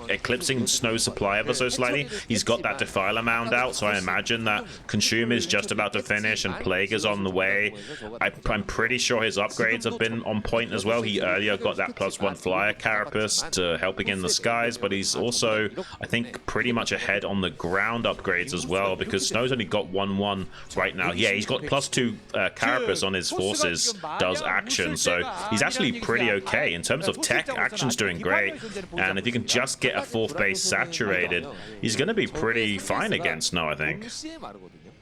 eclipsing Snow's supply ever so slightly. He's got that Defiler Mound out, so I imagine that Consume is just about to finish and Plague is on the way. I'm pretty sure his upgrades have been on point as well. He earlier got that +1 Flyer Carapace to helping in the skies, but he's also, I think, pretty much ahead on the ground upgrades as well, because Snow's only got 1-1 right now. Yeah, he's got +2 Carapace on his forces, does Action, so he's actually pretty okay. In terms of tech, Action's doing great, and if you can just get a 4th base saturated, he's going to be pretty fine against Snow, I think.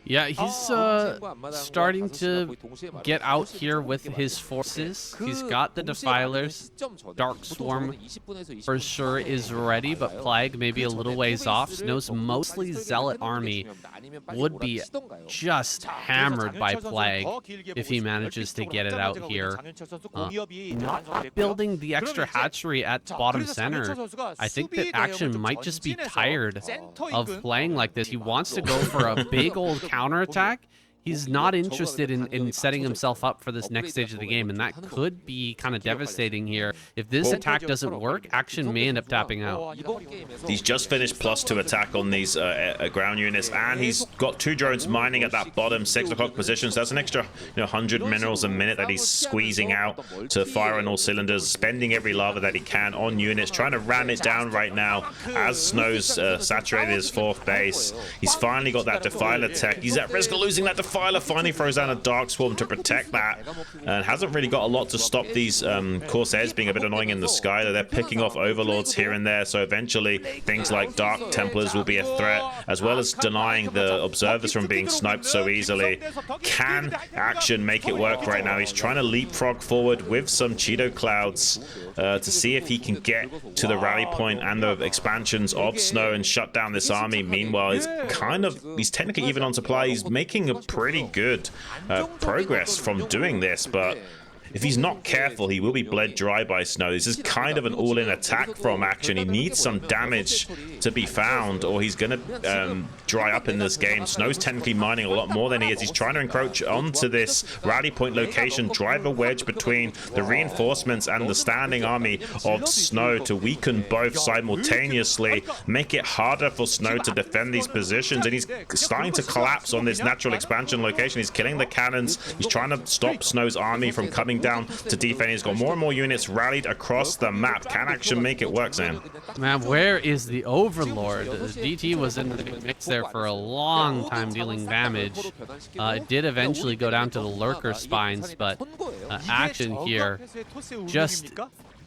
Yeah, he's starting to get out here with his forces. He's got the Defilers. Dark Swarm for sure is ready, but Plague maybe a little ways off. Snow's mostly Zealot army would be just hammered by Plague if he manages to get it out here. Not building the extra hatchery at bottom center. I think that Action might just be tired of playing like this. He wants to go for a big old counterattack. He's not interested in setting himself up for this next stage of the game, and that could be kind of devastating here. If this attack doesn't work, Action may end up tapping out. He's just finished +2 attack on these ground units, and he's got 2 drones mining at that bottom 6 o'clock position, so that's an extra 100 minerals a minute that he's squeezing out to fire on all cylinders, spending every lava that he can on units, trying to ram it down right now as Snow's saturated his 4th base. He's finally got that Defiler tech. He's at risk of losing that Defiler. Finally throws down a Dark Swarm to protect that, and hasn't really got a lot to stop these Corsairs being a bit annoying in the sky. They're picking off Overlords here and there, so eventually things like Dark Templars will be a threat, as well as denying the Observers from being sniped so easily. Can Action make it work right now? He's trying to leapfrog forward with some Cheeto Clouds to see if he can get to the rally point and the expansions of Snow and shut down this army. Meanwhile, he's technically even on supply. He's making a pretty good progress from doing this, but if he's not careful, he will be bled dry by Snow. This is kind of an all-in attack from Action. He needs some damage to be found, or he's going to dry up in this game. Snow's technically mining a lot more than he is. He's trying to encroach onto this rally point location, drive a wedge between the reinforcements and the standing army of Snow to weaken both simultaneously, make it harder for Snow to defend these positions, and he's starting to collapse on this natural expansion location. He's killing the cannons. He's trying to stop Snow's army from coming down to defend. He's got more and more units rallied across the map. Can Action make it work, Sam? Man, where is the Overlord? DT was in the mix there for a long time, dealing damage. It did eventually go down to the Lurker Spines, but Action here,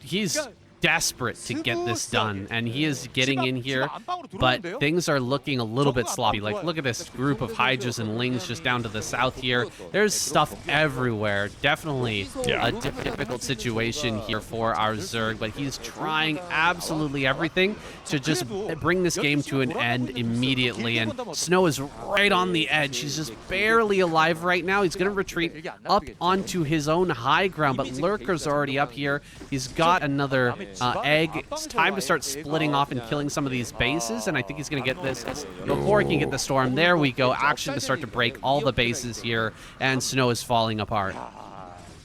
he's desperate to get this done, and he is getting in here, but things are looking a little bit sloppy. Like, look at this group of Hydras and Lings just down to the south here. There's stuff everywhere. Definitely a difficult situation here for our Zerg, but he's trying absolutely everything to just bring this game to an end immediately, and Snow is right on the edge. He's just barely alive right now. He's going to retreat up onto his own high ground, but Lurker's already up here. He's got another egg. It's time to start splitting off and killing some of these bases, and I think he's going to get this before he can get the storm. There we go. Action to start to break all the bases here, and Snow is falling apart.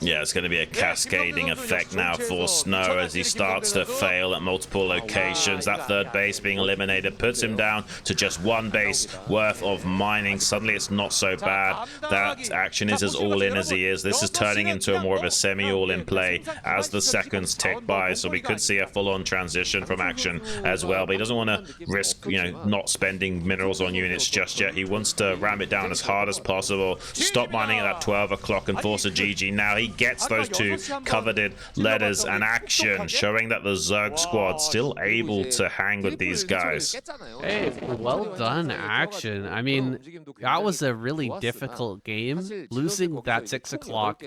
Yeah, it's going to be a cascading effect now for Snow as he starts to fail at multiple locations. That third base being eliminated puts him down to just one base worth of mining. Suddenly it's not so bad. That Action is as all-in as he is. This is turning into a more of a semi-all-in play as the seconds tick by, so we could see a full-on transition from Action as well. But he doesn't want to risk, not spending minerals on units just yet. He wants to ram it down as hard as possible, stop mining at that 12 o'clock and force a GG. Now he gets those two coveted letters, and Action showing that the Zerg squad still able to hang with these guys. Hey, well done, Action. I mean, that was a really difficult game. Losing that 6 o'clock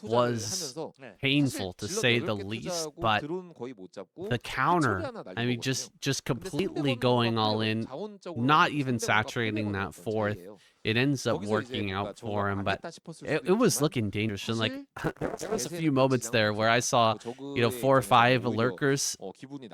was painful, to say the least, but the counter, I mean, just completely going all in, not even saturating that fourth. It ends up working out for him, but it was looking dangerous. And like, there was a few moments there where I saw, 4 or 5 lurkers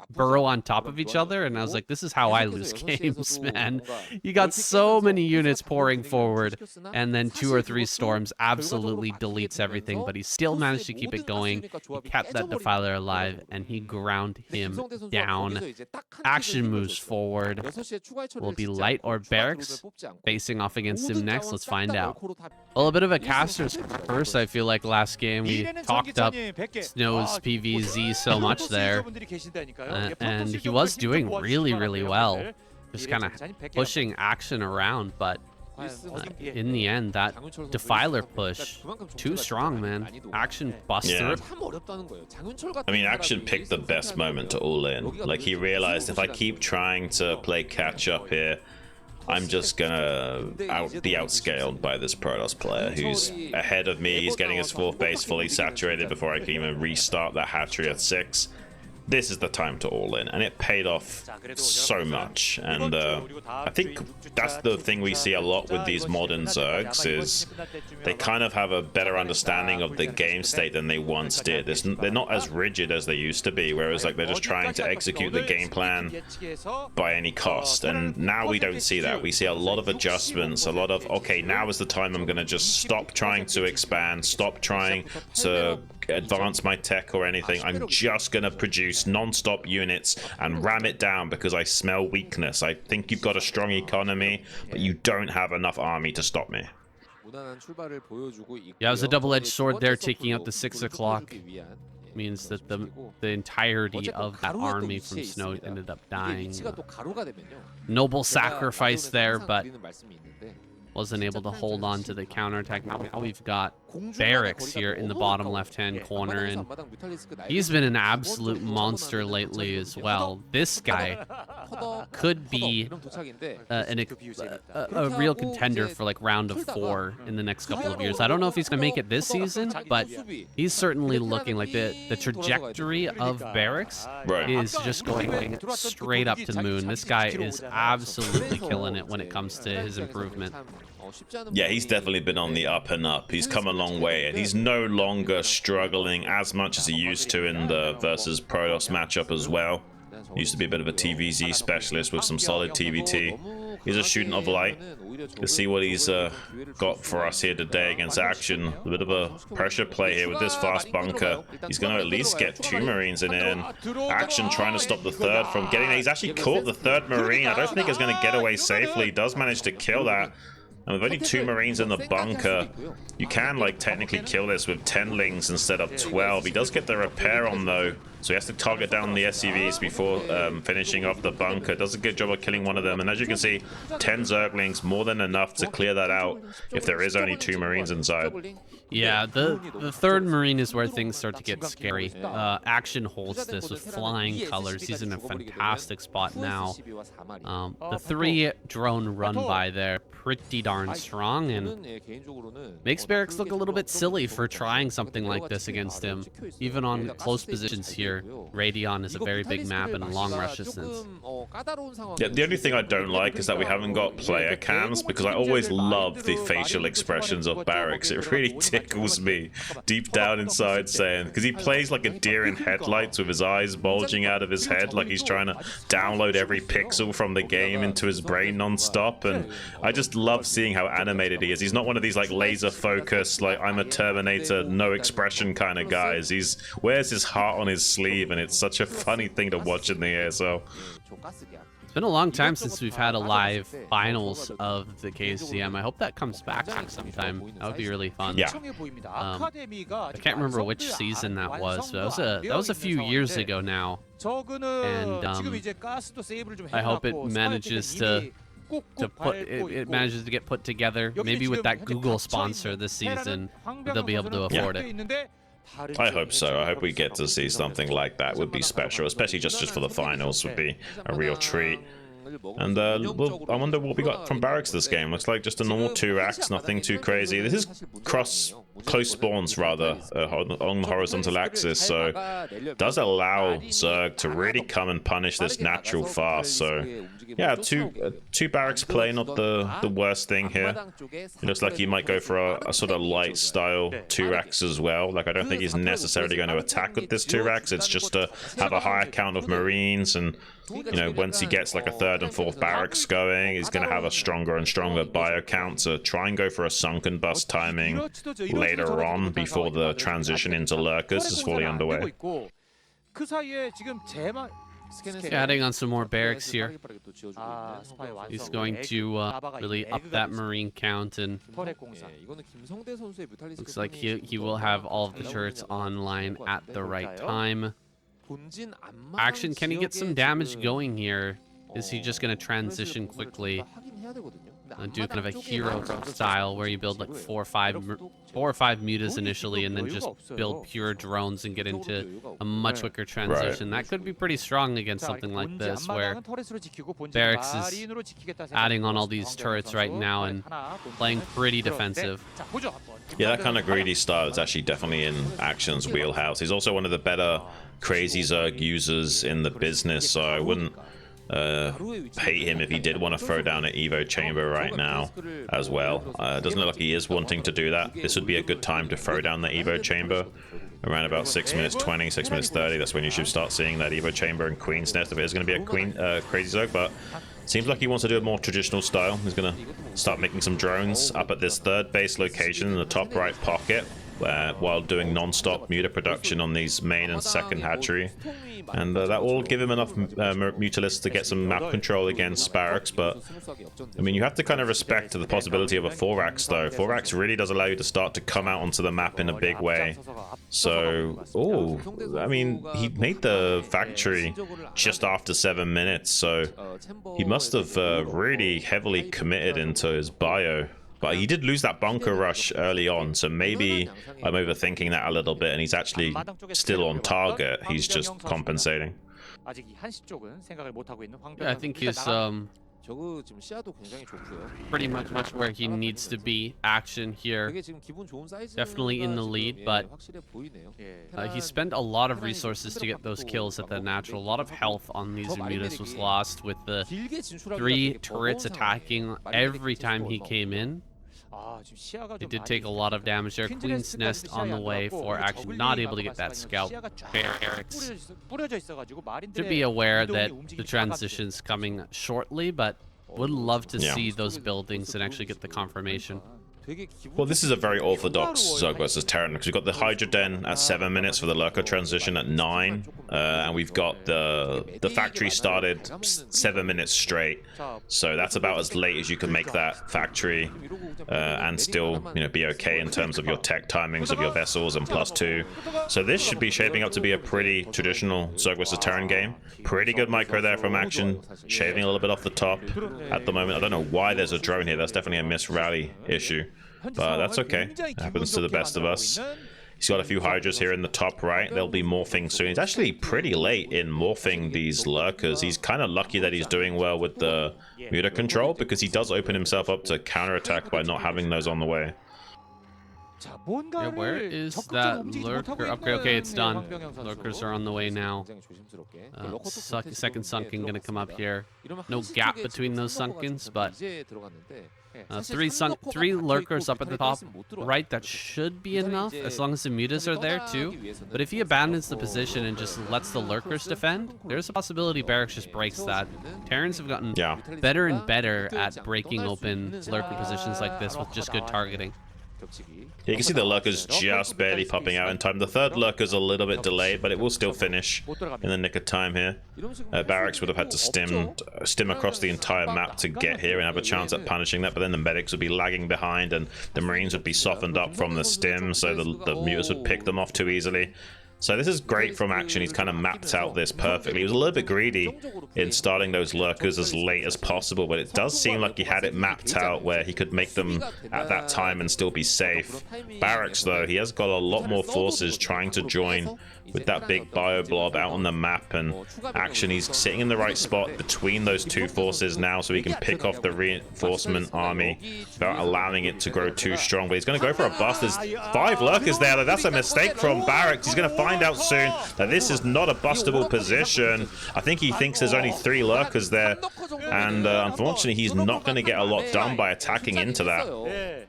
burrow on top of each other, and I was like, this is how I lose games, man. You got so many units pouring forward, and then 2 or 3 storms absolutely deletes everything, but he still managed to keep it going. He kept that Defiler alive, and he ground him down. Action moves forward. Will be Light or Barracks facing off against him next? Let's find out. Well, a bit of a caster's curse, I feel like. Last game we talked up Snow's PVZ so much there, and he was doing really well, just kind of pushing Action around, but in the end, that Defiler push, too strong, man. Action busted through. I mean, Action picked the best moment to all in. Like, he realized, if I keep trying to play catch up here, I'm just gonna be outscaled by this Protoss player who's ahead of me. He's getting his 4th base fully saturated before I can even restart that hatchery at 6. This is the time to all in, and it paid off so much. And I think that's the thing we see a lot with these modern Zergs, is they kind of have a better understanding of the game state than they once did. They're not as rigid as they used to be, whereas like they're just trying to execute the game plan by any cost. And now we don't see that. We see a lot of adjustments, a lot of, okay, now is the time I'm going to just stop trying to expand, stop trying to advance my tech or anything. I'm just going to produce non-stop units and ram it down because I smell weakness. I think you've got a strong economy, but you don't have enough army to stop me. Yeah, it was a double-edged sword there, taking out the 6 o'clock. Means that the entirety of that army from Snow ended up dying. Noble sacrifice there, but wasn't able to hold on to the counterattack. Now we've got Barracks here in the bottom left-hand corner, and he's been an absolute monster lately as well. This guy could be a real contender for like round of 4 in the next couple of years. I don't know if he's gonna make it this season, but he's certainly looking like the trajectory of Barracks is just going straight up to the moon. This guy is absolutely killing it when it comes to his improvement. Yeah, he's definitely been on the up and up. He's come a long way, and he's no longer struggling as much as he used to in the versus Protoss matchup as well. Used to be a bit of a TVZ specialist with some solid TVT. He's a student of light. Let's see what he's got for us here today against Action. A bit of a pressure play here with this fast bunker. He's going to at least get 2 Marines in. Action trying to stop the third from getting there. He's actually caught the 3rd Marine. I don't think he's going to get away safely. He does manage to kill that. And with only 2 Marines in the bunker, you can, like, technically kill this with 10 lings instead of 12. He does get the repair on, though, so he has to target down the SCVs before finishing off the bunker. Does a good job of killing one of them, and as you can see, 10 Zerglings, more than enough to clear that out if there is only 2 Marines inside. Yeah, the 3rd Marine is where things start to get scary. Action holds this with flying colors. He's in a fantastic spot now. The 3 drone run by there, pretty darn strong, and makes Barracks look a little bit silly for trying something like this against him. Even on close positions here, Radion is a very big map and long rush distance. Yeah, the only thing I don't like is that we haven't got player cams, because I always love the facial expressions of Barracks. It really tickles me deep down inside, saying, because he plays like a deer in headlights with his eyes bulging out of his head, like he's trying to download every pixel from the game into his brain non-stop, and I just love seeing how animated he is. He's not one of these like laser focused, like I'm a Terminator, no expression kind of guys. He's wears his heart on his sleeve, and it's such a funny thing to watch in the ASL. It's been a long time since we've had a live finals of the KCM. I hope that comes back sometime. That would be really fun. Yeah. I can't remember which season that was. But that was a few years ago now, and I hope it manages to get put together. Maybe with that Google sponsor this season, they'll be able to afford it. I hope so. I hope we get to see something like that. Would be special, especially just for the finals. Would be a real treat. And I wonder what we got from Barracks this game. Looks like just a normal 2-ax, nothing too crazy. This is close spawns rather on the horizontal axis, so does allow Zerg to really come and punish this natural fast. So yeah, two Barracks play, not the worst thing here. It looks like he might go for a sort of light style 2-ax as well. Like I don't think he's necessarily going to attack with this 2-ax. It's just to have a higher count of Marines, and you know, once he gets like a 3rd and 4th Barracks going, he's going to have a stronger and stronger bio count to try and go for a sunken bust timing later on before the transition into lurkers is fully underway. Adding on some more Barracks here. He's going to really up that Marine count, and looks like he will have all of the turrets online at the right time. Action, can he get some damage going here? Is he just going to transition quickly and do kind of a hero style where you build like 4 or 5 mutas initially, and then just build pure drones and get into a much quicker transition? Right. That could be pretty strong against something like this, where Barracks is adding on all these turrets right now and playing pretty defensive. Yeah, that kind of greedy style is actually definitely in Action's wheelhouse. He's also one of the better crazy Zerg users in the business, so I wouldn't hate him if he did want to throw down an Evo chamber right now as well. Doesn't look like he is wanting to do that. This would be a good time to throw down the Evo chamber around about 6 minutes 20, 6 minutes 30. That's when you should start seeing that Evo chamber and Queen's Nest if it is going to be a crazy Zerg, but seems like he wants to do a more traditional style. He's going to start making some drones up at this 3rd base location in the top right pocket, while doing non-stop muta production on these main and 2nd hatchery, and that will give him enough mutalisks to get some map control against Barracks. But I mean, you have to kind of respect the possibility of a 4-ax though. 4-ax really does allow you to start to come out onto the map in a big way. So I mean, he made the factory just after 7 minutes, so he must have really heavily committed into his bio. But he did lose that bunker rush early on, so maybe I'm overthinking that a little bit, and he's actually still on target. He's just compensating. Yeah, I think he's Pretty much where he needs to be. Action here. Definitely in the lead, but he spent a lot of resources to get those kills at the natural. A lot of health on these Immutas was lost with the 3 turrets attacking every time he came in. It did take a lot of damage there. Queen's Nest on the way for Action, not able to get that scout. Barracks should be aware that the transition's coming shortly, but would love to see those buildings and actually get the confirmation. Well, this is a very orthodox Zerg versus Terran, because we've got the Hydra Den at 7 minutes for the Lurker transition at 9, and we've got the factory started 7 minutes straight, so that's about as late as you can make that factory and still, you know, be okay in terms of your tech timings of your vessels and +2. So this should be shaping up to be a pretty traditional Zerg versus Terran game. Pretty good micro there from Action, shaving a little bit off the top at the moment. I don't know why there's a drone here. That's definitely a miss rally issue. But that's okay. It happens to the best of us. He's got a few Hydras here in the top right. They'll be morphing soon. He's actually pretty late in morphing these Lurkers. He's kind of lucky that he's doing well with the Muta control, because he does open himself up to counterattack by not having those on the way. Yeah, where is that Lurker upgrade? Okay, it's done. Lurkers are on the way now. Second Sunken gonna come up here. No gap between those Sunkens, but 3 Lurkers up at the top right. That should be enough, as long as the Mutas are there too. But if he abandons the position and just lets the Lurkers defend, there's a possibility Barracks just breaks that. Terrans have gotten better and better at breaking open Lurker positions like this with just good targeting. You can see the Lurker's just barely popping out in time. The third Lurker's a little bit delayed, but it will still finish in the nick of time here. Barracks would have had to stim across the entire map to get here and have a chance at punishing that, but then the medics would be lagging behind and the Marines would be softened up from the stim, so the Mutas would pick them off too easily. So this is great from Action. He's kind of mapped out this perfectly. He was a little bit greedy in starting those Lurkers as late as possible, but it does seem like he had it mapped out where he could make them at that time and still be safe. Barracks, though, he has got a lot more forces trying to join with that big bio blob out on the map, and Action, he's sitting in the right spot between those 2 forces now, so he can pick off the reinforcement army without allowing it to grow too strong. But he's going to go for a bust. There's 5 Lurkers there, though. That's a mistake from Barracks. He's going to find out soon that this is not a bustable position. I think he thinks there's only 3 Lurkers there, and unfortunately he's not going to get a lot done by attacking into that.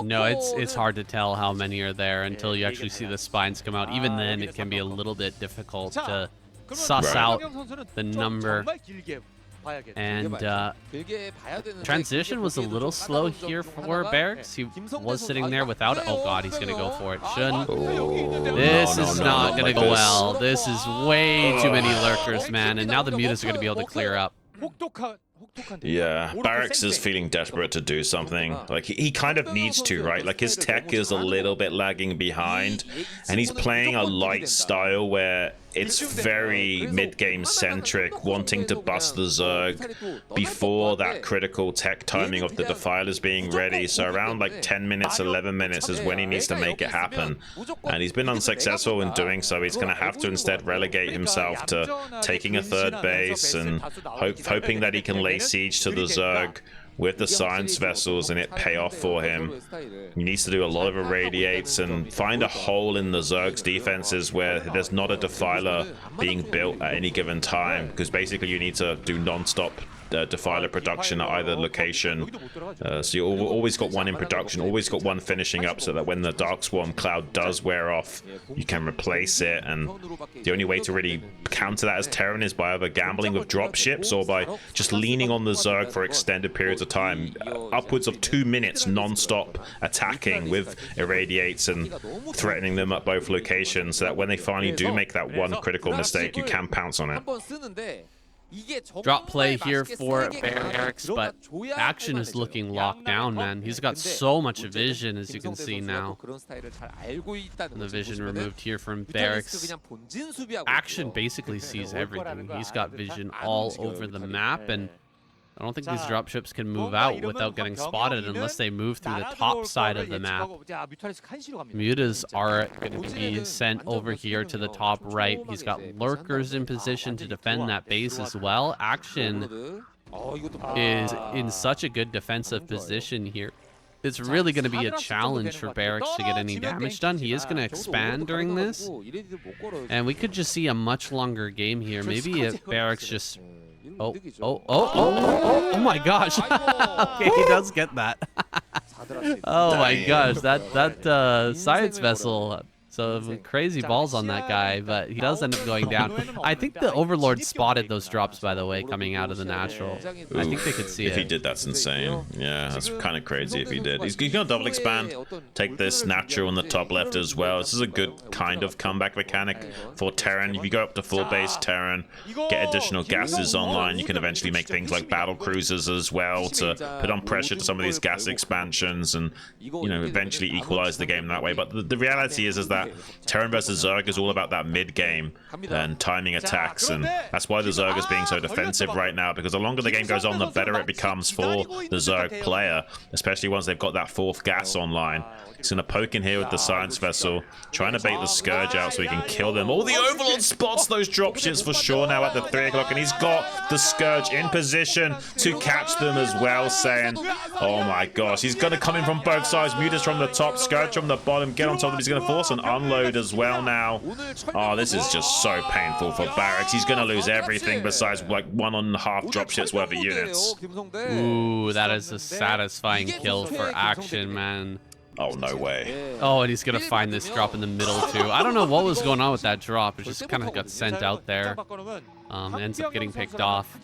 No, it's hard to tell how many are there until you actually see the spines come out. Even then, it can be a little bit difficult to suss out the number. And transition was a little slow here for Barracks. He was sitting there without it. Oh god, he's gonna go for it. Shouldn't. This is not gonna go well. This is way too many Lurkers, man. And now the Mutas are gonna be able to clear up. Yeah, Barracks is feeling desperate to do something. Like, he kind of needs to, right? Like, his tech is a little bit lagging behind, and he's playing a light style where it's very mid-game centric, wanting to bust the Zerg before that critical tech timing of the Defilers being ready. So around like 10 minutes, 11 minutes is when he needs to make it happen. And he's been unsuccessful in doing so. He's going to have to instead relegate himself to taking a 3rd base and hoping that he can lay siege to the Zerg with the science vessels and it pay off for him. He needs to do a lot of irradiates and find a hole in the Zerg's defenses where there's not a Defiler being built at any given time, because basically you need to do non-stop Defiler production at either location. So you always got one in production, always got one finishing up, so that when the Dark Swarm cloud does wear off, you can replace it. And the only way to really counter that as Terran is by either gambling with dropships or by just leaning on the Zerg for extended periods of time, upwards of 2 minutes non-stop attacking with irradiates and threatening them at both locations, so that when they finally do make that one critical mistake, you can pounce on it. Drop play here for Barracks, but Action is looking locked down, man. He's got so much vision, as you can see now. And the vision removed here from Barracks. Action basically sees everything. He's got vision all over the map, and I don't think these dropships can move out without getting spotted unless they move through the top side of the map. Mutas are going to be sent over here to the top right. He's got Lurkers in position to defend that base as well. Action is in such a good defensive position here. It's really going to be a challenge for Barracks to get any damage done. He is going to expand during this, and we could just see a much longer game here. Maybe if Barracks just... Oh my gosh. Okay, he does get that. Oh my gosh, that science vessel... So crazy balls on that guy, but he does end up going down. I think the Overlord spotted those drops, by the way, coming out of the natural. I think they could see it. If he did, that's insane. Yeah, that's kind of crazy if he did. He's going to double expand, take this natural in the top left as well. This is a good kind of comeback mechanic for Terran. If you go up to full base Terran, get additional gases online, you can eventually make things like battle cruisers as well to put on pressure to some of these gas expansions and, you know, eventually equalize the game that way. But the reality is that Terran versus Zerg is all about that mid game and timing attacks, and that's why the Zerg is being so defensive right now, because the longer the game goes on, the better it becomes for the Zerg player, especially once they've got that fourth gas online. He's going to poke in here with the science vessel, trying to bait the Scourge out so he can kill them. Oh, the Overlord spots those dropships for sure now at the 3 o'clock, and he's got the Scourge in position to catch them as well, saying, oh my gosh, he's going to come in from both sides. Mutas from the top, Scourge from the bottom, get on top of him. He's going to force an unload as well now. Oh, this is just so painful for Barracks. He's going to lose everything besides like 1.5 dropships worth of units. Ooh, that is a satisfying kill for Action, man. Oh, no way. Oh, and he's going to find this drop in the middle, too. I don't know what was going on with that drop. It just kind of got sent out there. Ends up getting picked off.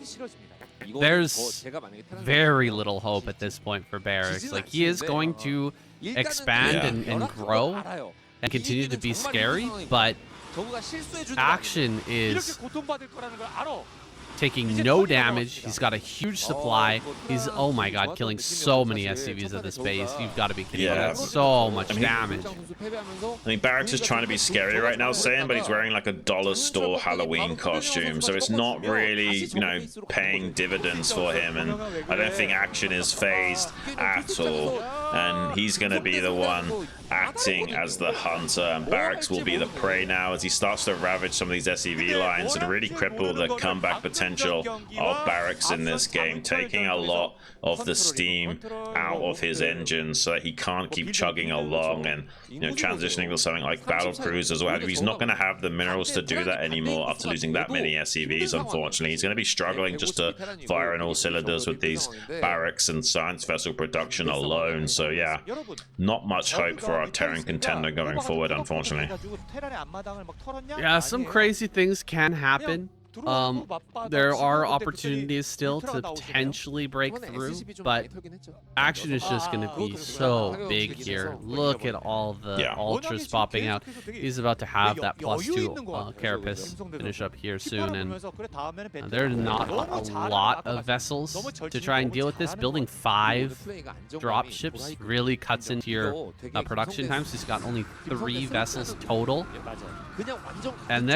There's very little hope at this point for Barracks. Like, he is going to expand and grow and continue to be scary, but Action is taking no damage. He's got a huge supply. He's, oh my god, killing so many SCVs at this base. You've got to be kidding me. That's so much damage. I mean, Barracks is trying to be scary right now, saying, but he's wearing like a dollar store Halloween costume, so it's not really, you know, paying dividends for him, and I don't think Action is phased at all, and he's going to be the one acting as the hunter, and Barracks will be the prey now as he starts to ravage some of these SCV lines and really cripple the comeback potential of Barracks in this game, taking a lot of the steam out of his engines so that he can't keep chugging along and, you know, transitioning to something like battle cruisers or whatever. He's not going to have the minerals to do that anymore after losing that many SCVs, unfortunately. He's going to be struggling just to fire in all cylinders with these Barracks and science vessel production alone. So yeah, not much hope for our Terran contender going forward, unfortunately. Yeah, some crazy things can happen. There are opportunities still to potentially break through, but Action is just going to be so big here. Look at all the ultras popping out. He's about to have that +2 carapace finish up here soon, and there's not a lot of vessels to try and deal with this. Building 5 dropships really cuts into your production times. He's got only 3 vessels total. And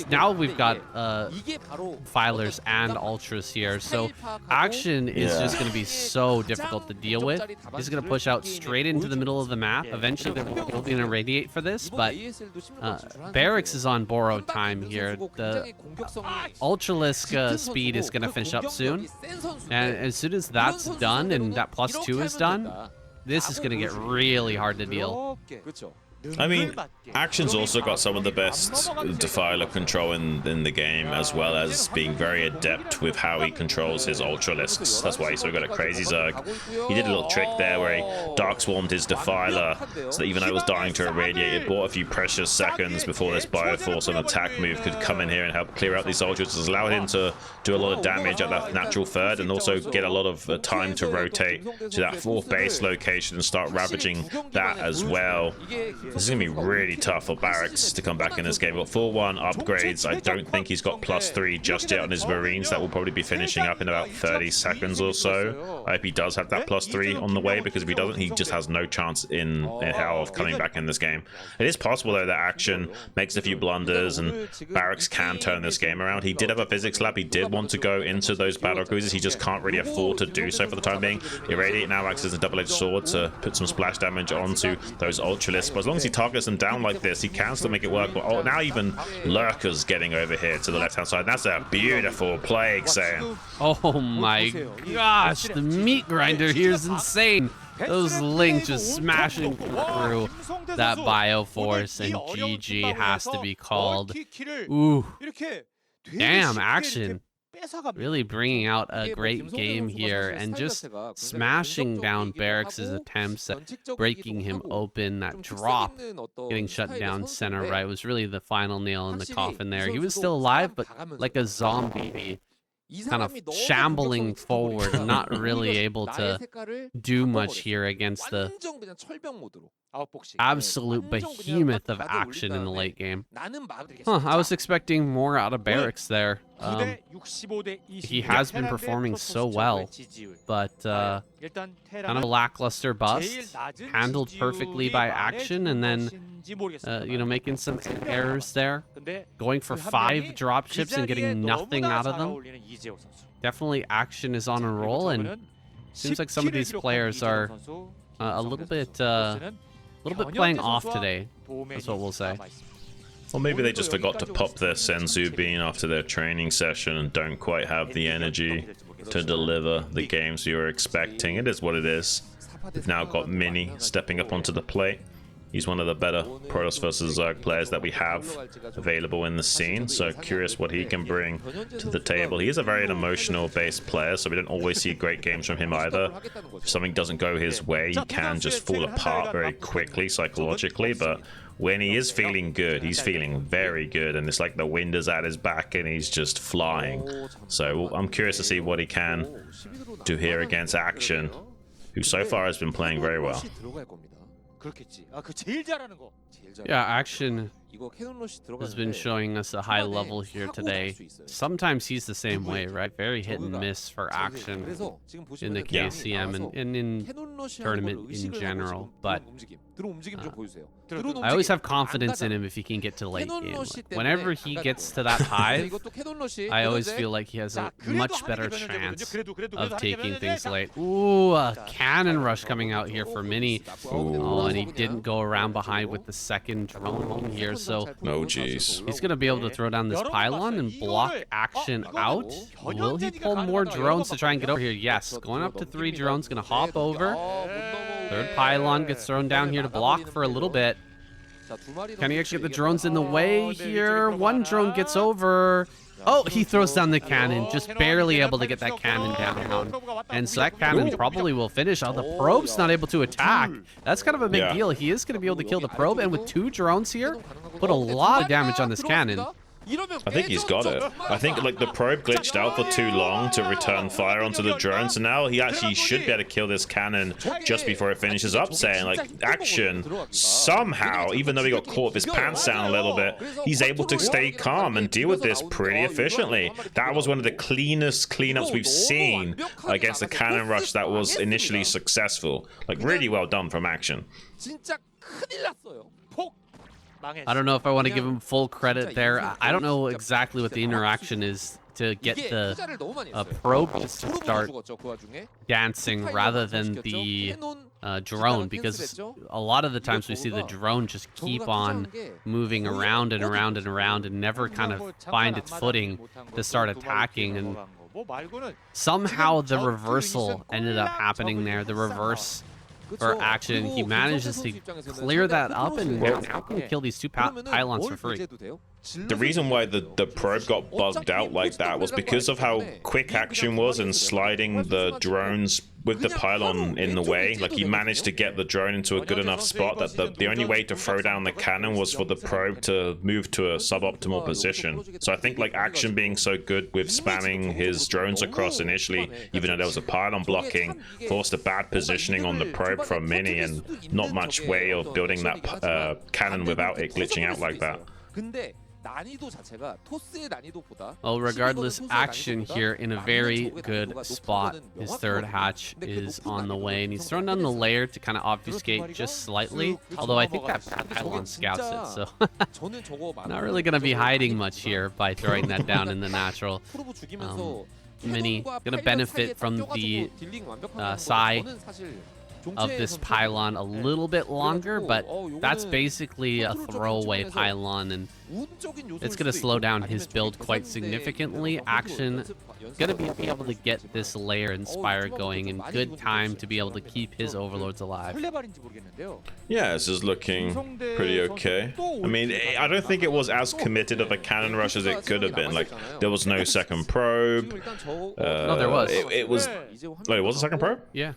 now we've got filers and ultras here, so Action is just going to be so difficult to deal with. He's going to push out straight into the middle of the map. Eventually they're going to irradiate for this, but Barracks is on borrowed time here. The Ultralisk speed is going to finish up soon, and as soon as that's done and that +2 is done, this is going to get really hard to deal. I mean, Action's also got some of the best Defiler control in the game, as well as being very adept with how he controls his Ultralisks. That's why he's so good at Crazy Zerg. He did a little trick there where he Dark Swarmed his Defiler, so that even though it was dying to irradiate, it bought a few precious seconds before this Bioforce and attack move could come in here and help clear out these Ultras. It's allowed him to do a lot of damage at that natural third, and also get a lot of time to rotate to that 4th base location and start ravaging that as well. This is going to be really tough for Barracks to come back in this game. We've got 4-1 upgrades. I don't think he's got +3 just yet on his Marines. That will probably be finishing up in about 30 seconds or so. I hope he does have that +3 on the way, because if he doesn't, he just has no chance in hell of coming back in this game. It is possible, though, that Action makes a few blunders and Barracks can turn this game around. He did have a physics lab. He did want to go into those battle cruisers. He just can't really afford to do so for the time being. Irradiate now acts as a double-edged sword to put some splash damage onto those Ultralisks. But as long as once he targets them down like this, he can still make it work. But oh, now even Lurker's getting over here to the left-hand side. That's a beautiful play, KCM. Oh my gosh, the meat grinder here is insane. Those links just smashing through that Bioforce, and GG has to be called. Ooh, damn, Action really bringing out a great game here and just smashing down Barracks' attempts at breaking him open. That drop, getting shut down center right, was really the final nail in the coffin there. He was still alive, but like a zombie, kind of shambling forward, not really able to do much here against the absolute behemoth of Action in the late game. I was expecting more out of Barracks there. He has been performing so well, but kind of a lackluster bust, handled perfectly by Action, and then you know, making some errors there, going for 5 dropships and getting nothing out of them. Definitely Action is on a roll, and seems like some of these players are a little bit playing off today. That's what we'll say. Or maybe they just forgot to pop their Senzu bean after their training session and don't quite have the energy to deliver the games you were expecting. It is what it is. We've now got Mini stepping up onto the plate. He's one of the better Protoss vs Zerg players that we have available in the scene, so curious what he can bring to the table. He is a very emotional-based player, so we don't always see great games from him either. If something doesn't go his way, he can just fall apart very quickly psychologically, but when he is feeling good, he's feeling very good, and it's like the wind is at his back and he's just flying. So I'm curious to see what he can do here against Action, who so far has been playing very well. Yeah, Action has been showing us a high level here today. Sometimes he's the same way, right? Very hit and miss for Action in the KCM and in tournament in general. But I always have confidence in him if he can get to late game. Like, whenever he gets to that hive, I always feel like he has a much better chance of taking things late. Ooh, a cannon rush coming out here for Mini. Oh, and he didn't go around behind with the second drone here, so oh jeez, he's gonna be able to throw down this pylon and block Action out. Will he pull more drones to try and get over here? Yes, going up to 3 drones, gonna hop over. Third pylon gets thrown down here to block for a little bit. Can he actually get the drones in the way here? 1 drone gets over. Oh, he throws down the cannon, just barely able to get that cannon down. And so that cannon probably will finish. Oh, the probe's not able to attack. That's kind of a big deal. He is going to be able to kill the probe, and with 2 drones here, put a lot of damage on this cannon. I think he's got it. I think like the probe glitched out for too long to return fire onto the drone, so now he actually should be able to kill this cannon just before it finishes up, saying like Action somehow, even though he got caught with his pants down a little bit, he's able to stay calm and deal with this pretty efficiently. That was one of the cleanest cleanups we've seen against the cannon rush that was initially successful. Like really well done from Action. I don't know if I want to give him full credit there. I don't know exactly what the interaction is to get the probe to start dancing rather than the drone, because a lot of the times we see the drone just keep on moving around and around and around and never kind of find its footing to start attacking. And somehow the reversal ended up happening there. The reverse for Action, he manages to clear that up and now can kill these 2 pylons for free. The reason why the probe got bugged out like that was because of how quick Action was in sliding the drones with the pylon in the way. Like he managed to get the drone into a good enough spot that the only way to throw down the cannon was for the probe to move to a suboptimal position. So I think like Action being so good with spamming his drones across initially, even though there was a pylon blocking, forced a bad positioning on the probe from Mini, and not much way of building that cannon without it glitching out like that. Well, regardless, Action here in a very good spot. His 3rd hatch is on the way, and he's thrown down the layer to kind of obfuscate just slightly. Although I think that pylon scouts it, so not really going to be hiding much here by throwing that down in the natural. Mini going to benefit from the Psy of this pylon a little bit longer, but that's basically a throwaway pylon, and it's going to slow down his build quite significantly. Action going to be able to get this layer Inspire going in good time to be able to keep his overlords alive. Yeah, this is looking pretty okay. I mean, I don't think it was as committed of a cannon rush as it could have been. Like, there was no second probe. No, there was. It was... Wait, it was a second probe? Yeah.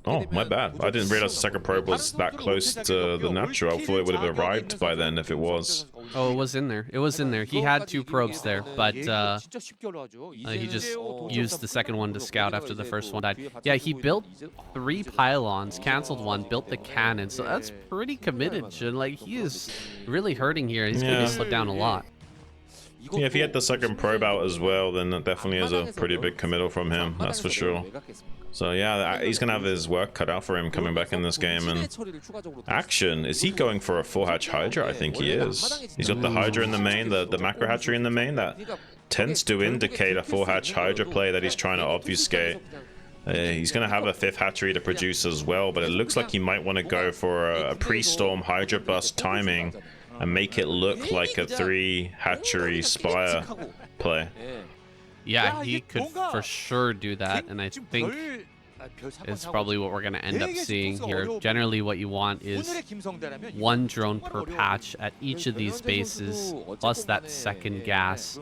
Oh, my bad. I didn't realize the second probe was that close to the natural. I thought it would have arrived by then if it was. Oh, it was in there. It was in there. He had 2 probes there, but he just used the second one to scout after the first one died. Yeah, he built 3 pylons, canceled 1, built the cannon, so that's pretty committed. Like, he is really hurting here. He's going to be slowed down a lot. Yeah, if he had the second probe out as well, then that definitely is a pretty big committal from him, that's for sure. So yeah, he's going to have his work cut out for him coming back in this game. And Action, is he going for a 4-hatch Hydra? I think he is. He's got the Hydra in the main, the macro hatchery in the main. That tends to indicate a 4-hatch Hydra play that he's trying to obfuscate. He's going to have a 5th hatchery to produce as well, but it looks like he might want to go for a pre-storm Hydra bust timing and make it look like a 3-hatchery Spire play. Yeah, he could for sure do that, and I think it's probably what we're going to end up seeing here. Generally, what you want is 1 drone per patch at each of these bases, plus that second gas.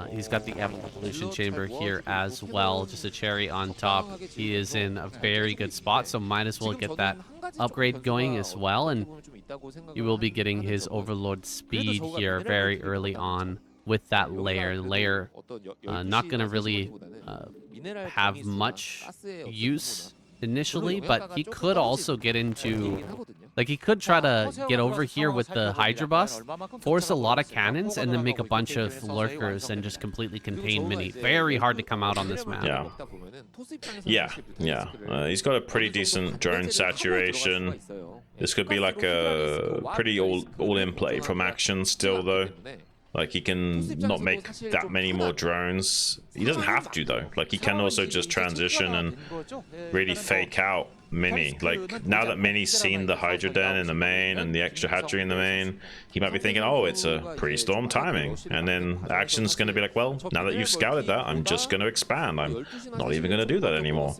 He's got the evolution chamber here as well, just a cherry on top. He is in a very good spot, so might as well get that upgrade going as well, and you will be getting his overlord speed here very early on with that layer. Not going to really have much use initially, but he could also get into, like, he could try to get over here with the Hydra bust, force a lot of cannons, and then make a bunch of lurkers and just completely contain Mini. Very hard to come out on this map. Yeah. He's got a pretty decent drone saturation. This could be like a pretty all-in play from Action still, though. Like, he can not make that many more drones. He doesn't have to, though. Like, he can also just transition and really fake out Mini. Like, now that Mini's seen the Hydra Den in the main and the extra hatchery in the main, he might be thinking, oh, it's a pre-storm timing. And then Action's going to be like, well, now that you've scouted that, I'm just going to expand. I'm not even going to do that anymore.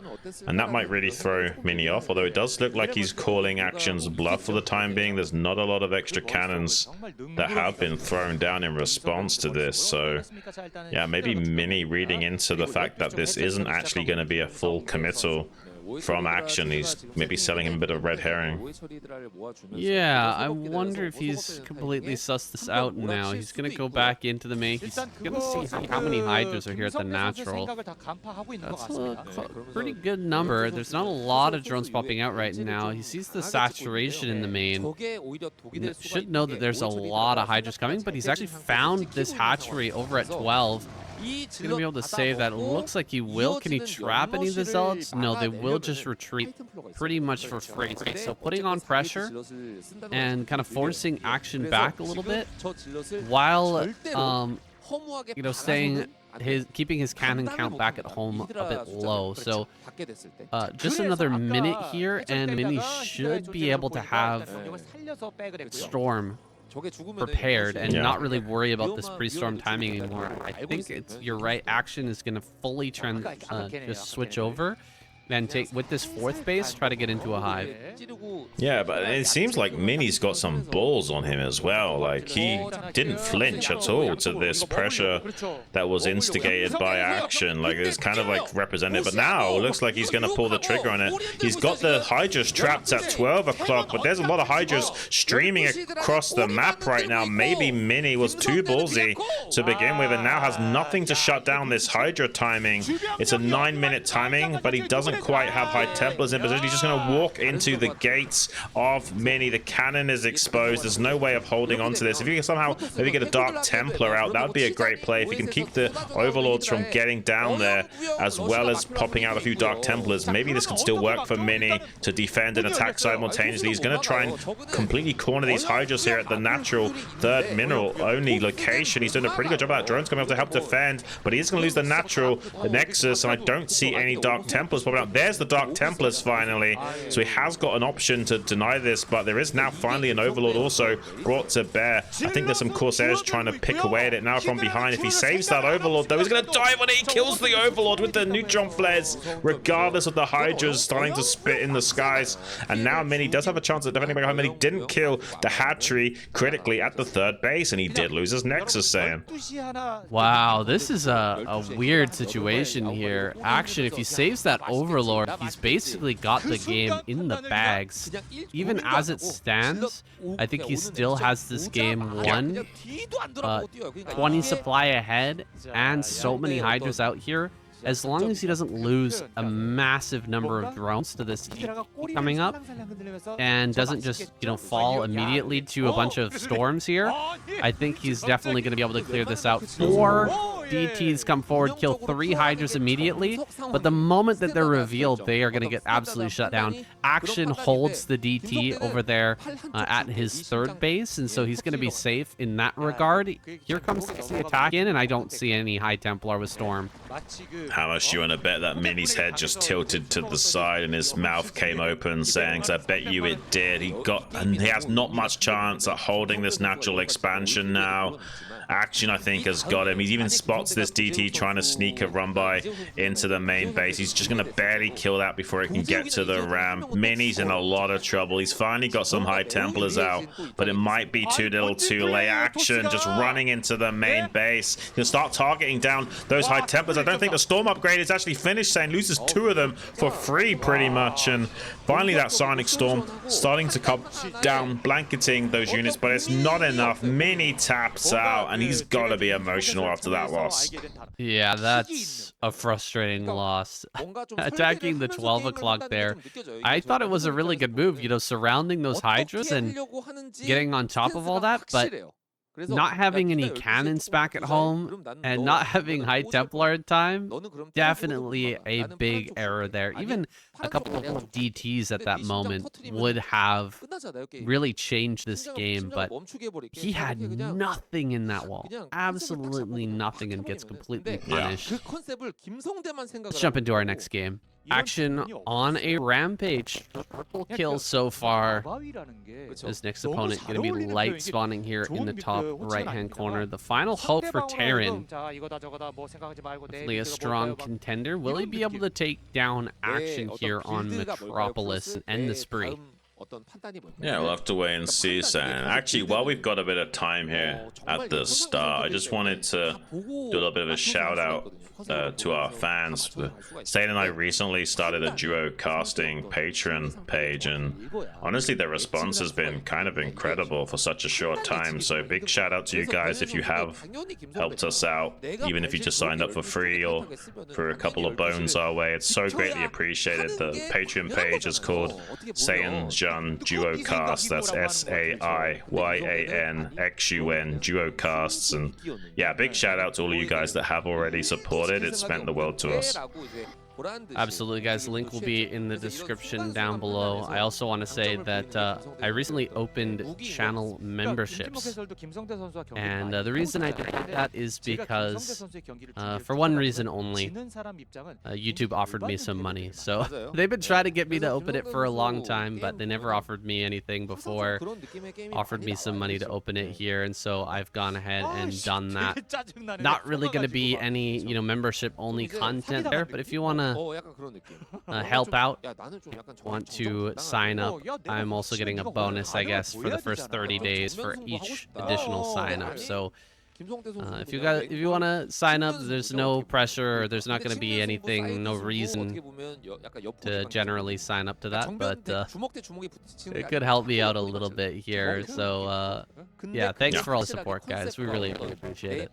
And that might really throw Mini off, although it does look like he's calling Action's bluff for the time being. There's not a lot of extra cannons that have been thrown down in response to this. So, yeah, maybe Mini reading into the fact that this isn't actually going to be a full committal from Action. He's maybe selling him a bit of red herring. Yeah, I wonder if he's completely sussed this out now. He's going to go back into the main. He's going to see how many Hydras are here at the natural. That's a pretty good number. There's not a lot of drones popping out right now. He sees the saturation in the main. He should know that there's a lot of Hydras coming, but he's actually found this hatchery over at 12. He's going to be able to save that. It looks like he will. Can he trap any of the Zealots? No, they will just retreat pretty much for free. So putting on pressure and kind of forcing Action back a little bit while, you know, keeping his cannon count back at home a bit low. So just another minute here, and Mini should be able to have Storm prepared and not really worry about this pre-storm timing anymore. I think you're right. Action is going to fully just switch over and take with this 4th base, try to get into a hive. Yeah, but it seems like Mini's got some balls on him as well. Like, he didn't flinch at all to this pressure that was instigated by Action. Like, it's kind of like represented, but now it looks like he's going to pull the trigger on it. He's got the Hydras trapped at 12 o'clock, but there's a lot of Hydras streaming across the map right now. Maybe Mini was too ballsy to begin with and now has nothing to shut down this Hydra timing. It's a 9-minute timing, but he doesn't quite have High Templars in position. He's just going to walk into the gates of Mini. The cannon is exposed. There's no way of holding on to this. If you can somehow maybe get a Dark Templar out, that would be a great play. If you can keep the Overlords from getting down there, as well as popping out a few Dark Templars, maybe this could still work for Mini to defend and attack simultaneously. He's going to try and completely corner these Hydras here at the natural 3rd mineral only location. He's doing a pretty good job of that. Drone's going to be able to help defend, but he is going to lose the natural, the Nexus, and I don't see any Dark Templars popping out. out. There's the Dark Templars finally. So he has got an option to deny this, but there is now finally an Overlord also brought to bear. I think there's some Corsairs trying to pick away at it now from behind. If he saves that Overlord, though, he's going to dive on it. He kills the Overlord with the neutron flares, regardless of the Hydras starting to spit in the skies. And now Mini does have a chance at defending behind. Mini didn't kill the hatchery critically at the third base, and he did lose his Nexus, saying. Wow, this is a weird situation here. Action, if he saves that Overlord, he's basically got the game in the bags. Even as it stands, I think he still has this game won. 20 supply ahead and so many Hydras out here. As long as he doesn't lose a massive number of drones to this team coming up and doesn't just, you know, fall immediately to a bunch of storms here, I think he's definitely going to be able to clear this out. 4 DTs come forward, kill 3 Hydras immediately, but the moment that they're revealed, they are going to get absolutely shut down. Action holds the DT over there at his third base, and so he's going to be safe in that regard. Here comes the attack in, and I don't see any High Templar with Storm. How much do you want to bet that Mini's head just tilted to the side and his mouth came open, saying, I bet you it did. And he has not much chance at holding this natural expansion now. Action, I think, has got him. He even spots this DT trying to sneak a run-by into the main base. He's just going to barely kill that before it can get to the ram. Mini's in a lot of trouble. He's finally got some High Templars out, but it might be too little too late. Action just running into the main base. He'll start targeting down those High Templars. I don't think the Storm upgrade is actually finished, saying loses 2 of them for free, pretty much. And finally, that Psionic Storm starting to come down, blanketing those units, but it's not enough. Mini taps out, and he's got to be emotional after that loss. Yeah, that's a frustrating loss. Attacking the 12 o'clock there. I thought it was a really good move, you know, surrounding those Hydras and getting on top of all that, but not having any cannons back at home and not having High Templar in time, definitely a big error there. Even a couple of DTs at that moment would have really changed this game, but he had nothing in that wall. Absolutely nothing, and gets completely punished. Let's jump into our next game. Action on a rampage. Triple kills so far. This next opponent going to be light spawning here in the top right-hand corner. The final hope for Terran. Definitely a strong contender. Will he be able to take down Action here on Metropolis and end the spree? Yeah, we'll have to wait and see, Sam. Actually, while we've got a bit of time here at the start, I just wanted to do a little bit of a shout out to our fans. Stan and I recently started a duo casting Patreon page, and honestly their response has been kind of incredible for such a short time. So big shout out to you guys if you have helped us out, even if you just signed up for free or for a couple of bones our way. It's so greatly appreciated. The Patreon page is called Saiyan Jun Duo Cast. That's SAIYANXUN Duo Casts. And yeah, big shout out to all of you guys that have already supported. It's meant the world to us. Absolutely, guys. The link will be in the description down below. I also want to say that I recently opened channel memberships. And the reason I did that is because, for one reason only, YouTube offered me some money. So they've been trying to get me to open it for a long time, but they never offered me anything before. Offered me some money to open it here, and so I've gone ahead and done that. Not really going to be any, you know, membership-only content there, but if you want to help out, want to sign up, I'm also getting a bonus, I guess, for the first 30 days for each additional sign up. So if you want to sign up, there's no pressure, or there's not going to be anything, no reason to generally sign up to that, but it could help me out a little bit here. So yeah, thanks for all the support, guys. We really appreciate it.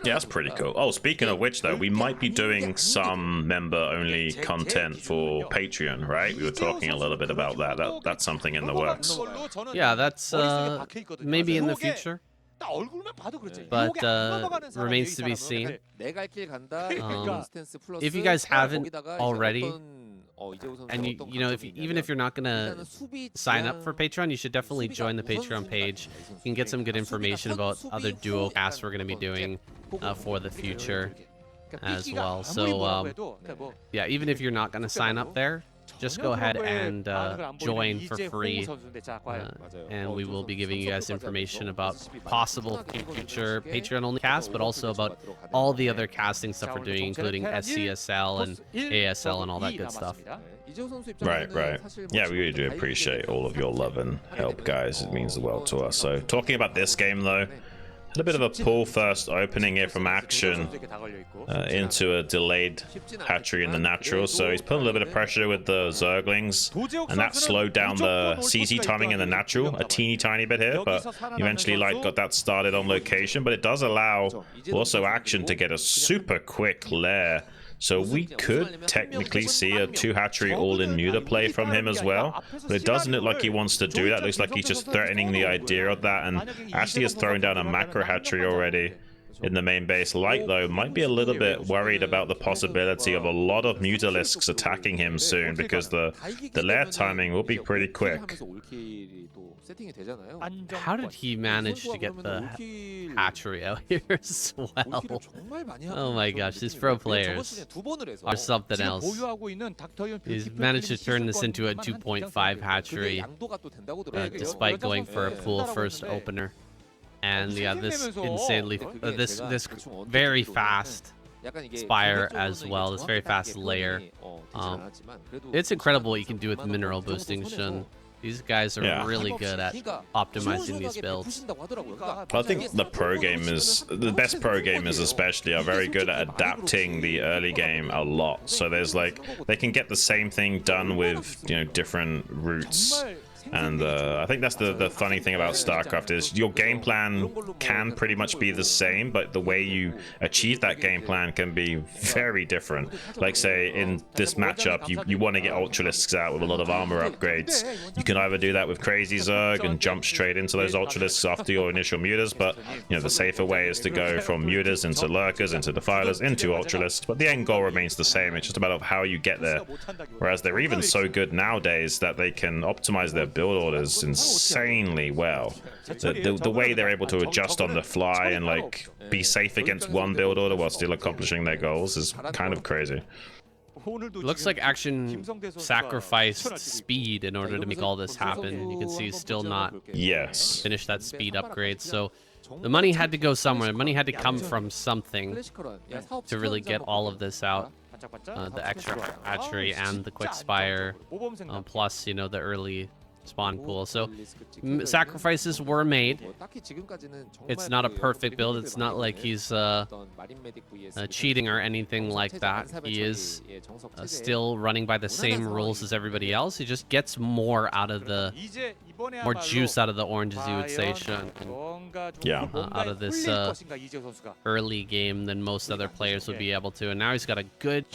Yeah, that's pretty cool. Oh, speaking of which, though, we might be doing some member-only content for Patreon, right? We were talking a little bit about that. That's something in the works. Yeah, that's maybe in the future. But remains to be seen. If you guys haven't already, and you know, even if you're not gonna sign up for Patreon, you should definitely join the Patreon page. You can get some good information about other duo casts we're gonna be doing for the future. as well. So yeah, even if you're not going to sign up there, just go ahead and join for free, and we will be giving you guys information about possible future Patreon-only casts, but also about all the other casting stuff we're doing, including SCSL and ASL and all that good stuff. Right. Yeah, we really do appreciate all of your love and help, guys. It means the world to us. So, talking about this game, though, had a bit of a pull first opening here from Action into a delayed hatchery in the natural, so he's putting a little bit of pressure with the Zerglings, and that slowed down the CZ timing in the natural a teeny tiny bit here, but eventually Light got that started on location. But it does allow also Action to get a super quick lair, so we could technically see a 2-hatchery all-in muta play from him as well, but it doesn't look like he wants to do that. It looks like he's just threatening the idea of that, and Ashley has thrown down a macro hatchery already in the main base. Light, though, might be a little bit worried about the possibility of a lot of mutalisks attacking him soon, because the lair timing will be pretty quick. How did he manage to get the hatchery out here as well? Oh my gosh, these pro players are something else. He's managed to turn this into a 2.5 hatchery despite going for a pool first opener. And yeah, this insanely, this very fast Spire as well, this very fast layer. It's incredible what you can do with mineral boosting, Shun. These guys are really good at optimizing these builds. I think the best pro gamers especially are very good at adapting the early game a lot. So there's like, they can get the same thing done with, you know, different routes. And I think that's the funny thing about StarCraft is your game plan can pretty much be the same, but the way you achieve that game plan can be very different. Like, say, in this matchup, you want to get Ultralisks out with a lot of armor upgrades. You can either do that with Crazy Zerg and jump straight into those Ultralisks after your initial mutas, but you know, the safer way is to go from mutas into lurkers, into defilers, into Ultralisks. But the end goal remains the same. It's just a matter of how you get there. Whereas they're even so good nowadays that they can optimize their build orders insanely well. The way they're able to adjust on the fly and like be safe against one build order while still accomplishing their goals is kind of crazy. Looks like Action sacrificed speed in order to make all this happen. You can see he's still not finished that speed upgrade, so the money had to go somewhere. The money had to come from something to really get all of this out. The extra hatchery and the quick spire, plus, you know, the early spawn pool. So sacrifices were made. It's not a perfect build. It's not like he's cheating or anything like that. He is still running by the same rules as everybody else. He just gets more out of the juice out of the oranges, you would say, Shun. Out of this early game than most other players would be able to. And now he's got a good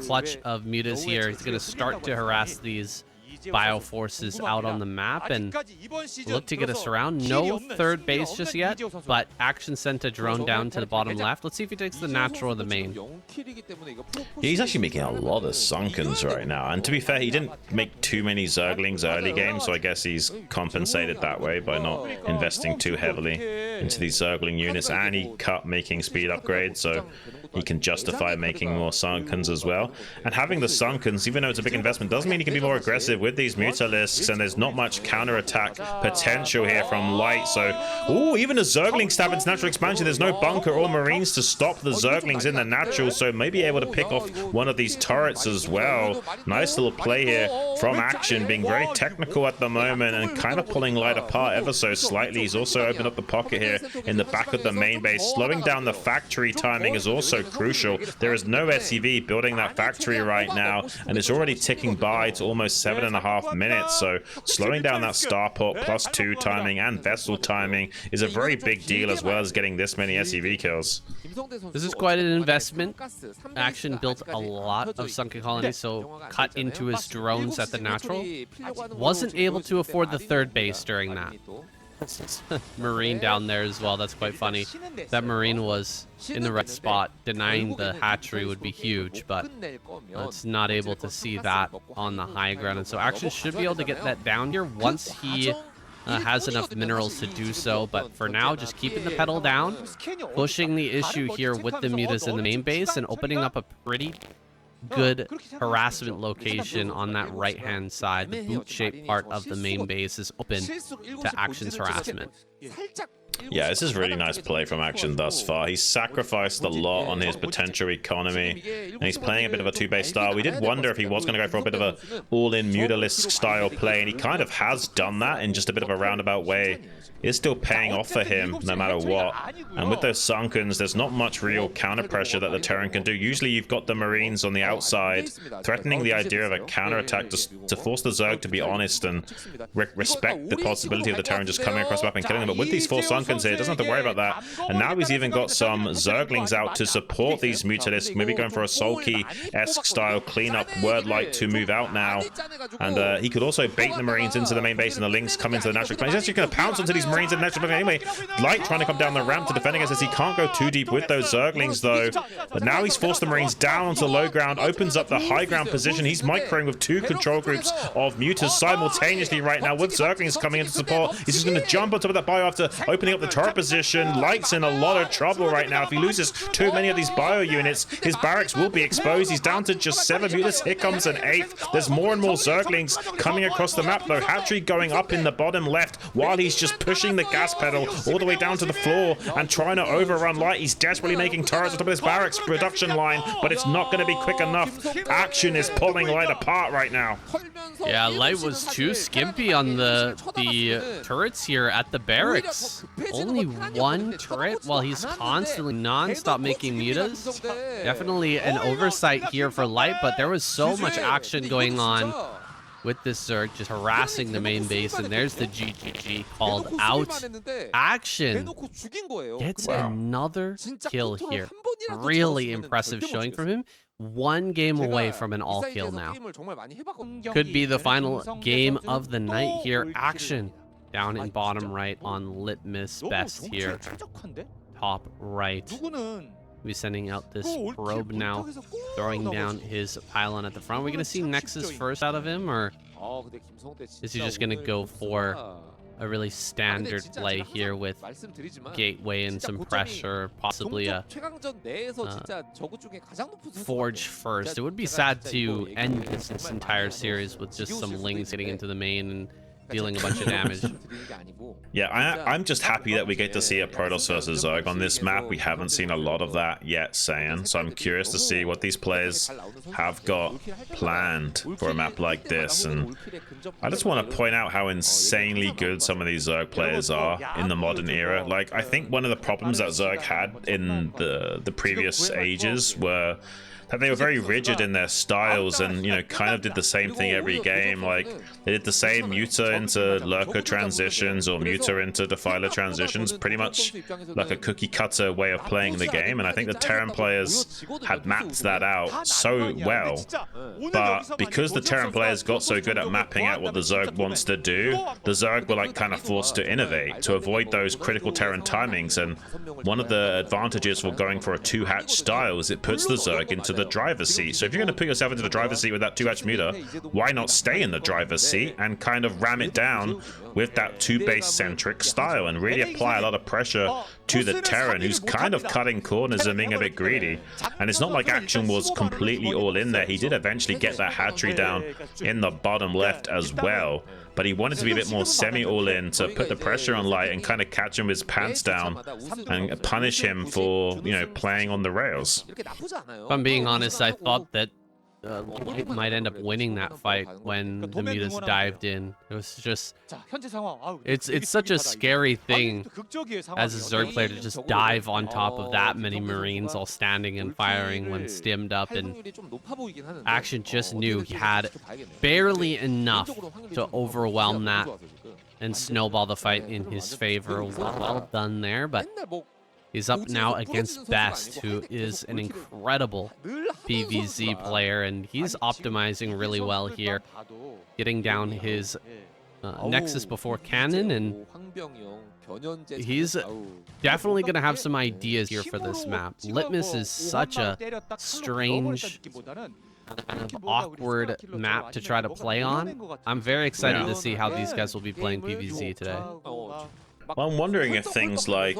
clutch of mutas here. He's going to start to harass these bioforces out on the map and look to get us around. No third base just yet, but Action sent a drone down to the bottom left. Let's see if he takes the natural or the main. He's actually making a lot of Sunkens right now, and to be fair, he didn't make too many Zerglings early game, so I guess he's compensated that way by not investing too heavily into these Zergling units, and he cut making speed upgrades, so he can justify making more Sunkens as well. And having the Sunkens, even though it's a big investment, doesn't mean he can be more aggressive with these Mutalisks, and there's not much counter-attack potential here from Light. So, ooh, even a Zergling stab into natural expansion. There's no bunker or Marines to stop the Zerglings in the natural, so maybe able to pick off one of these turrets as well. Nice little play here from Action, being very technical at the moment and kind of pulling Light apart ever so slightly. He's also opened up the pocket here in the back of the main base. Slowing down the factory timing is also crucial. There is no SCV building that factory right now, and it's already ticking by to almost 7.5 minutes, so slowing down that starport +2 timing and vessel timing is a very big deal, as well as getting this many SCV kills. This is quite an investment. Action built a lot of sunken colonies, so cut into his drones at the natural. Wasn't able to afford the third base during that. Marine down there as well. That's quite funny. That Marine was in the right spot. Denying the hatchery would be huge, but it's not able to see that on the high ground. And so Action should be able to get that down here once he has enough minerals to do so, but for now, just keeping the pedal down, pushing the issue here with the mutas in the main base, and opening up a pretty good harassment location on that right-hand side. The boot-shaped part of the main base is open to Action's harassment. Yeah, this is really nice play from Action thus far. He's sacrificed a lot on his potential economy, and he's playing a bit of a two-base style. We did wonder if he was going to go for a bit of a all-in Mutalisk style play, and he kind of has done that in just a bit of a roundabout way. It's still paying off for him no matter what. And with those Sunkens, there's not much real counter pressure that the Terran can do. Usually you've got the Marines on the outside threatening the idea of a counterattack to force the Zerg to be honest and respect the possibility of the Terran just coming across the map and killing them. But with these 4 Sunkens here, he doesn't have to worry about that. And now he's even got some Zerglings out to support these Mutalisks, maybe going for a Sulky-esque style cleanup word-like to move out now. And he could also bait the Marines into the main base, and the Lynx come into the natural expansion. He's actually going to pounce onto these Marines in the natural expansion anyway. Light trying to come down the ramp to defend against this. He can't go too deep with those Zerglings though. But now he's forced the Marines down onto the low ground, opens up the high ground position. He's microing with 2 control groups of Mutas simultaneously right now with Zerglings coming into support. He's just going to jump on top of that bio after opening up the turret position. Light's in a lot of trouble right now. If he loses too many of these bio units, his barracks will be exposed. He's down to just 7 Mutas. Here comes an 8th. There's more and more Zerglings coming across the map though. Hatchery going up in the bottom left while he's just pushing the gas pedal all the way down to the floor and trying to overrun Light. He's desperately making turrets on top of this barracks production line, but it's not going to be quick enough. Action is pulling Light apart right now. Yeah, Light was too skimpy on the turrets here at the barracks. Only 1 turret while he's constantly non-stop making mutas. Definitely an oversight here for Light, but there was so much action going on with this Zerg just harassing the main base, and there's the GGG called out. Action gets another kill here. Really impressive showing from him. 1 game away from an all kill now. Could be the final game of the night here. Action down in bottom right on Litmus best here. Top right. We're sending out this probe now, throwing down his pylon at the front. We're going to see Nexus first out of him, or is he just going to go for a really standard play here with Gateway and some pressure, possibly a Forge first? It would be sad to end this entire series with just some Lings getting into the main and dealing a bunch of damage. Yeah, I'm just happy that we get to see a Protoss versus Zerg on this map. We haven't seen a lot of that yet, Saiyan. So I'm curious to see what these players have got planned for a map like this. And I just want to point out how insanely good some of these Zerg players are in the modern era. Like, I think one of the problems that Zerg had in the previous ages were that they were very rigid in their styles and, you know, kind of did the same thing every game. Like, they did the same Muta into Lurker transitions or Muta into Defiler transitions, pretty much like a cookie cutter way of playing the game. And I think the Terran players had mapped that out so well. But because the Terran players got so good at mapping out what the Zerg wants to do, the Zerg were like kind of forced to innovate to avoid those critical Terran timings. And one of the advantages for going for a 2-hatch style is it puts the Zerg into the driver's seat. So if you're going to put yourself into the driver's seat with that 2-hatch Muta, why not stay in the driver's seat and kind of ram it down with that 2-base centric style and really apply a lot of pressure to the Terran, who's kind of cutting corners and being a bit greedy. And it's not like Action was completely all in there. He did eventually get that hatchery down in the bottom left as well, but he wanted to be a bit more semi-all-in to put the pressure on Light and kind of catch him with his pants down and punish him for, you know, playing on the rails. If I'm being honest, I thought that Light might end up winning that fight when the Mutas dived in. It was just, it's such a scary thing as a Zerg player to just dive on top of that many Marines all standing and firing when stimmed up, and Action just knew he had barely enough to overwhelm that and snowball the fight in his favor. Well done there, but he's up now against Best, who is an incredible PvZ player, and he's optimizing really well here, getting down his Nexus before Cannon, and he's definitely going to have some ideas here for this map. Litmus is such a strange kind of awkward map to try to play on. I'm very excited to see how these guys will be playing PvZ today. I'm wondering if things like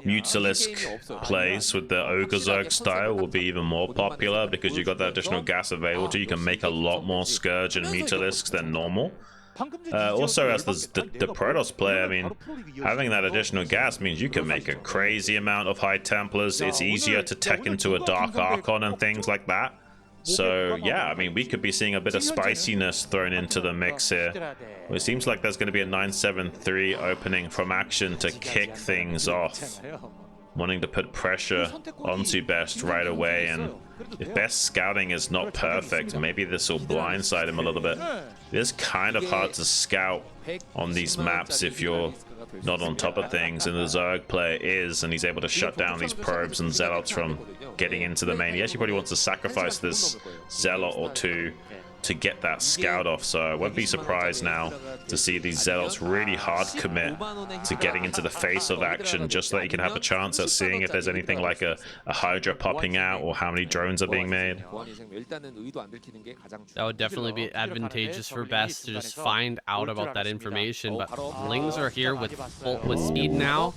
Mutalisk plays with the Ogre Zerg style will be even more popular because you got that additional gas available to you. Can make a lot more Scourge and Mutalisks than normal. Also, as the Protoss player, I mean, having that additional gas means you can make a crazy amount of High Templars. It's easier to tech into a Dark Archon and things like that. So yeah, I mean, we could be seeing a bit of spiciness thrown into the mix here. Well, it seems like there's going to be a 973 opening from Action to kick things off, wanting to put pressure onto Best right away. And if Best's scouting is not perfect, maybe this will blindside him a little bit. It is kind of hard to scout on these maps if you're not on top of things, and the Zerg player is, and he's able to shut down these probes and zealots from getting into the main. He actually probably wants to sacrifice this zealot or two to get that scout off, so I won't be surprised now to see these zealots really hard commit to getting into the face of Action, just so that he can have a chance at seeing if there's anything like a Hydra popping out or how many drones are being made. That would definitely be advantageous for Best to just find out about that information, but Lings are here with speed now.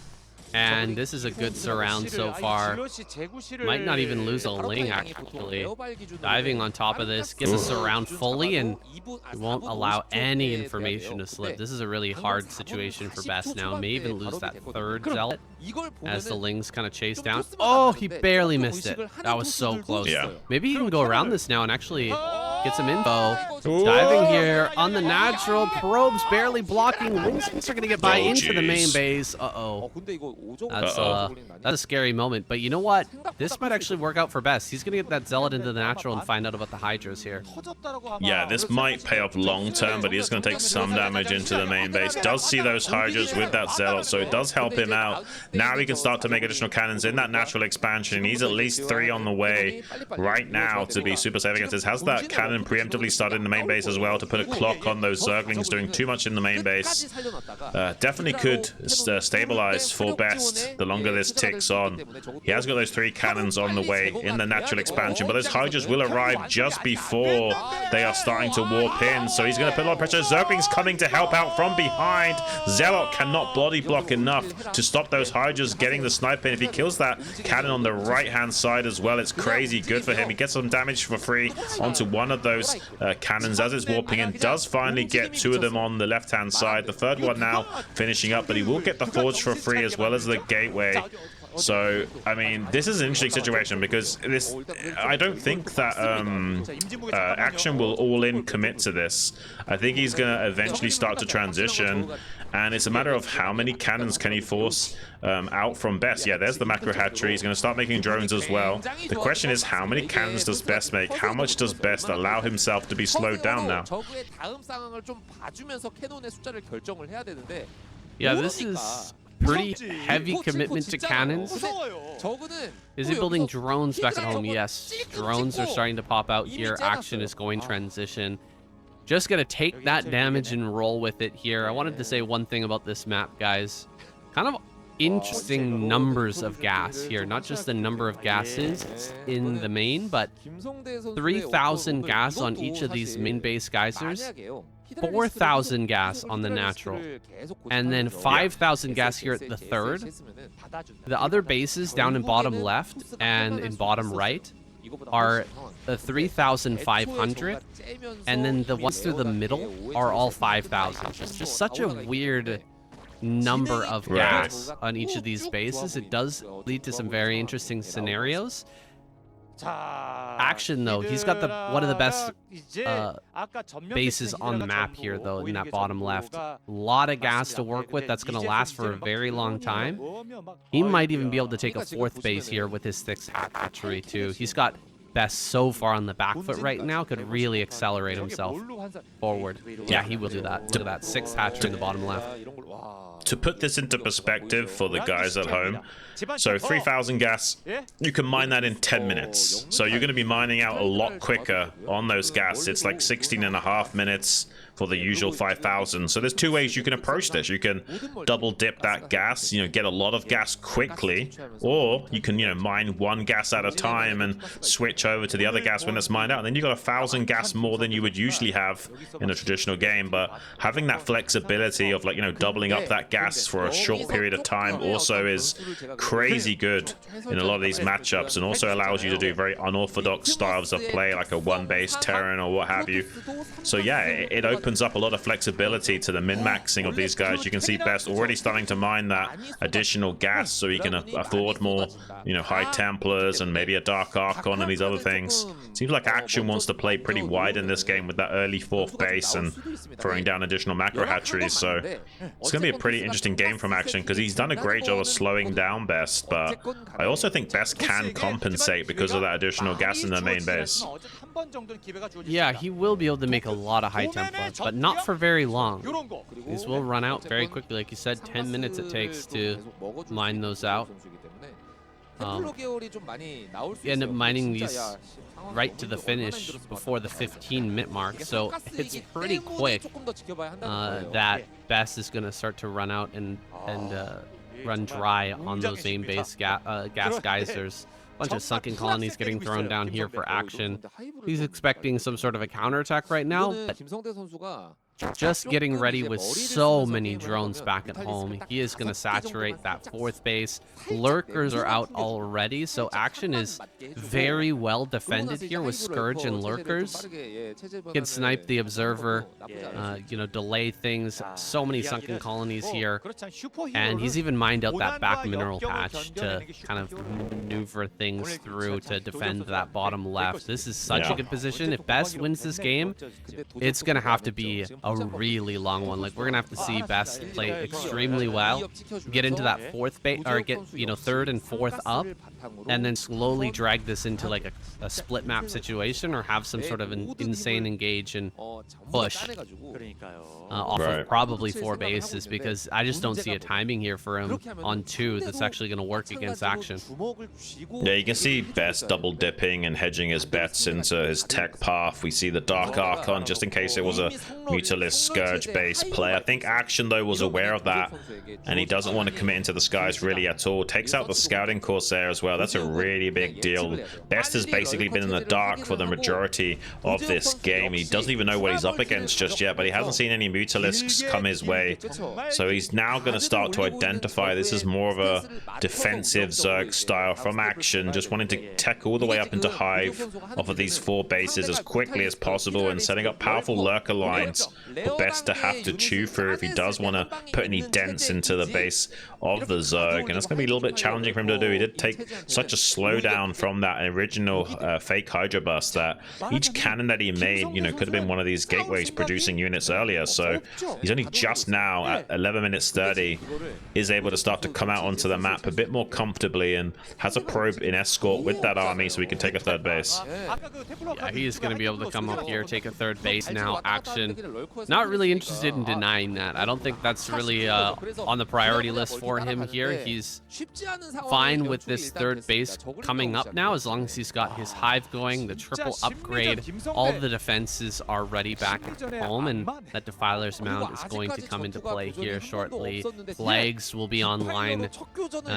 And this is a good surround so far. Might not even lose a Ling, actually. Diving on top of this, gets a surround fully, and won't allow any information to slip. This is a really hard situation for Best now. May even lose that third Zealot as the Lings kind of chase down. Oh, he barely missed it. That was so close. Yeah. Maybe he can go around this now and actually get some info. Diving here on the natural. Probes barely blocking. Lings are going to get by into the main base. Uh-oh. That's a scary moment, but you know what? This might actually work out for Best. He's gonna get that Zealot into the natural and find out about the Hydras here. Yeah, this might pay off long term, but he is going to take some damage into the main base. Does see those Hydras with that Zealot, so it does help him out. Now he can start to make additional cannons in that natural expansion. He's at least 3 on the way right now to be super safe against this. Has that cannon preemptively started in the main base as well to put a clock on those Zerglings doing too much in the main base. Definitely could stabilize for Best the longer this ticks on. He has got those 3 cannons on the way in the natural expansion, but those Hydras will arrive just before they are starting to warp in, so he's going to put a lot of pressure. Zergling's coming to help out from behind. Zealot cannot body block enough to stop those Hydras getting the sniper. If he kills that cannon on the right-hand side as well, it's crazy good for him. He gets some damage for free onto one of those cannons as it's warping in. Does finally get 2 of them on the left-hand side. The third one now finishing up, but he will get the Forge for free as well as the gateway. So, I mean, this is an interesting situation because I don't think that Action will all-in commit to this. I think he's going to eventually start to transition, and it's a matter of how many cannons can he force out from Best. Yeah, there's the macro hatchery. He's going to start making drones as well. The question is, how many cannons does Best make? How much does Best allow himself to be slowed down now? Yeah, this is pretty heavy commitment to cannons. Is he building drones back at home? Yes, drones are starting to pop out here. Action is going transition. Just gonna take that damage and roll with it here. I wanted to say one thing about this map, guys. Kind of interesting numbers of gas here. Not just the number of gases in the main, but 3,000 gas on each of these main base geysers. 4,000 gas on the natural, and then 5,000 gas here at the third. The other bases down in bottom left and in bottom right are the 3,500, and then the ones through the middle are all 5,000. It's just such a weird number of gas on each of these bases. It does lead to some very interesting scenarios. Action, though, he's got one of the best bases on the map here, though, in that bottom left. A lot of gas to work with. That's going to last for a very long time. He might even be able to take a 4th base here with his 6th hatchery, too. He's got Best so far on the back foot right now, could really accelerate himself forward. Yeah, he will do that. Look at that 6th hatchery in the bottom left. To put this into perspective for the guys at home, so 3,000 gas, you can mine that in 10 minutes. So you're going to be mining out a lot quicker on those gas. It's like 16.5 minutes for the usual 5,000. So there's two ways you can approach this. You can double dip that gas, get a lot of gas quickly, or you can, mine one gas at a time and switch over to the other gas when it's mined out. And then you got 1,000 gas more than you would usually have in a traditional game. But having that flexibility of doubling up that gas for a short period of time also is crazy good in a lot of these matchups, and also allows you to do very unorthodox styles of play, like a one-base Terran or what have you. So yeah, it opens up a lot of flexibility to the min-maxing of these guys. You can see Best already starting to mine that additional gas so he can afford more, high Templars and maybe a Dark Archon and these other things. Seems like Action wants to play pretty wide in this game with that early 4th base and throwing down additional macro hatcheries. So it's going to be a pretty interesting game from Action, because he's done a great job of slowing down Best, but I also think Best can compensate because of that additional gas in the main base. Yeah, he will be able to make a lot of high Templars, but not for very long. These will run out very quickly. Like you said, 10 minutes it takes to mine those out. You end up mining these right to the finish before the 15-minute mark, so it's pretty quick that Best is going to start to run out and run dry on those main base gas geysers. Bunch of sunken colonies getting thrown down here for Action. He's expecting some sort of a counterattack right now, but just getting ready with so many drones back at home. He is going to saturate that 4th base. Lurkers are out already, so Action is very well defended here with Scourge and Lurkers. Can snipe the Observer, delay things. So many sunken colonies here. And he's even mined out that back mineral patch to kind of maneuver things through to defend that bottom left. This is such a good position. If Best wins this game, it's going to have to be a really long one. Like, we're gonna have to see Best play extremely well, get into that 4th base, or get 3rd and 4th up, and then slowly drag this into like a split map situation, or have some sort of an insane engage and push off of probably 4 bases, because I just don't see a timing here for him on 2 that's actually going to work against Action. Yeah, you can see Best double dipping and hedging his bets into his tech path. We see the Dark Archon just in case it was a Mutalisk Scourge base play. I think Action though was aware of that, and he doesn't want to commit into the skies really at all. Takes out the Scouting Corsair as well. That's a really big deal. Best has basically been in the dark for the majority of this game. He doesn't even know what he's up against just yet, but he hasn't seen any Mutalisks come his way. So he's now going to start to identify this is more of a defensive Zerg style from Action, just wanting to tech all the way up into Hive off of these 4 bases as quickly as possible, and setting up powerful lurker lines for Best to have to chew through if he does want to put any dents into the base of the Zerg. And it's going to be a little bit challenging for him to do. He did take such a slowdown from that original fake Hydra bust that each cannon that he made, could have been one of these gateways producing units earlier. So he's only just now at 11 minutes 30 is able to start to come out onto the map a bit more comfortably, and has a probe in escort with that army so he can take a 3rd base. Yeah, he is going to be able to come up here, take a 3rd base now. Action not really interested in denying that. I don't think that's really on the priority list for him here. He's fine with this 3rd base coming up now, as long as he's got his Hive going, the triple upgrade. All the defenses are ready back at home, and that Defiler's Mound is going to come into play here shortly. Flags will be online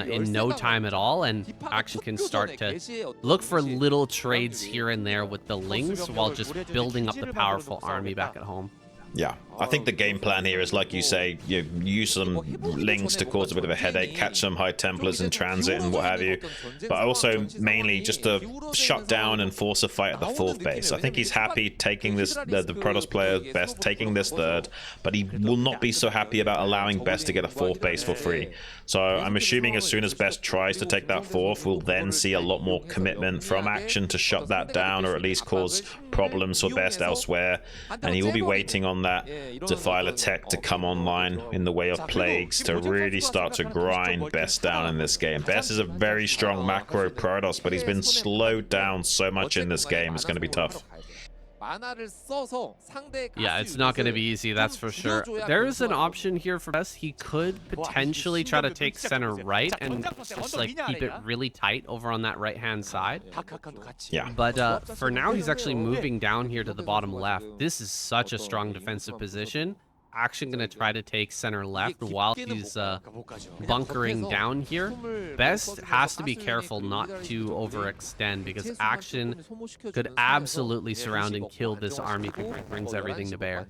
in no time at all, and Action can start to look for little trades here and there with the Lings while just building up the powerful army back at home. Yeah, I think the game plan here is, like you say, you use some Lings to cause a bit of a headache, catch some High Templars in transit and what have you, but also mainly just to shut down and force a fight at the 4th base. I think he's happy taking this, the Protoss player Best taking this 3rd, but he will not be so happy about allowing Best to get a 4th base for free. So I'm assuming as soon as Best tries to take that 4th, we'll then see a lot more commitment from Action to shut that down, or at least cause problems for Best elsewhere, and he will be waiting on that Defiler tech to come online in the way of plagues to really start to grind Best down in this game. Best is a very strong macro Protoss, but he's been slowed down so much in this game. It's going to be tough. Yeah, it's not going to be easy, that's for sure. There is an option here for Best. He could potentially try to take center right and just like keep it really tight over on that right-hand side. Yeah. But for now, he's actually moving down here to the bottom left. This is such a strong defensive position. Action gonna try to take center left while he's bunkering down here. Best has to be careful not to overextend because Action could absolutely surround and kill this army if he brings everything to bear.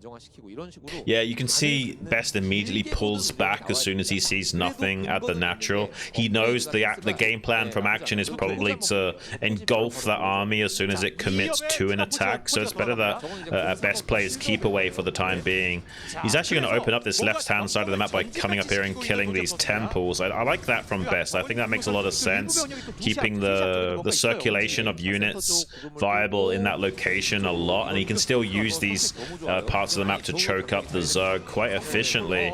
Yeah, you can see Best immediately pulls back as soon as he sees nothing at the natural. He knows the game plan from Action is probably to engulf the army as soon as it commits to an attack, so it's better that Best players keep away for the time being. He's actually going to open up this left-hand side of the map by coming up here and killing these temples. I like that from Best. I think that makes a lot of sense, keeping the circulation of units viable in that location a lot, and he can still use these parts of the map to choke up the Zerg quite efficiently.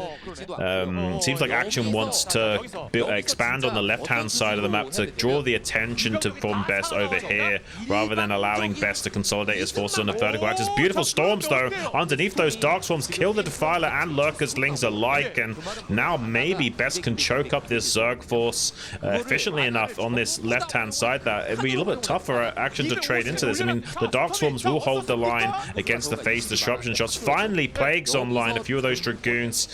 Seems like Action wants to expand on the left-hand side of the map to draw the attention from Best over here, rather than allowing Best to consolidate his forces on the vertical axis. Beautiful storms, though, underneath those Dark Swarms, kill the Defiler and Lurkerslings alike, and now maybe Best can choke up this Zerg force efficiently enough on this left-hand side that it'd be a little bit tougher Action to trade into this. I mean, the Dark Swarms will hold the line against the phase disruption shots. Finally, Plague's online, a few of those Dragoons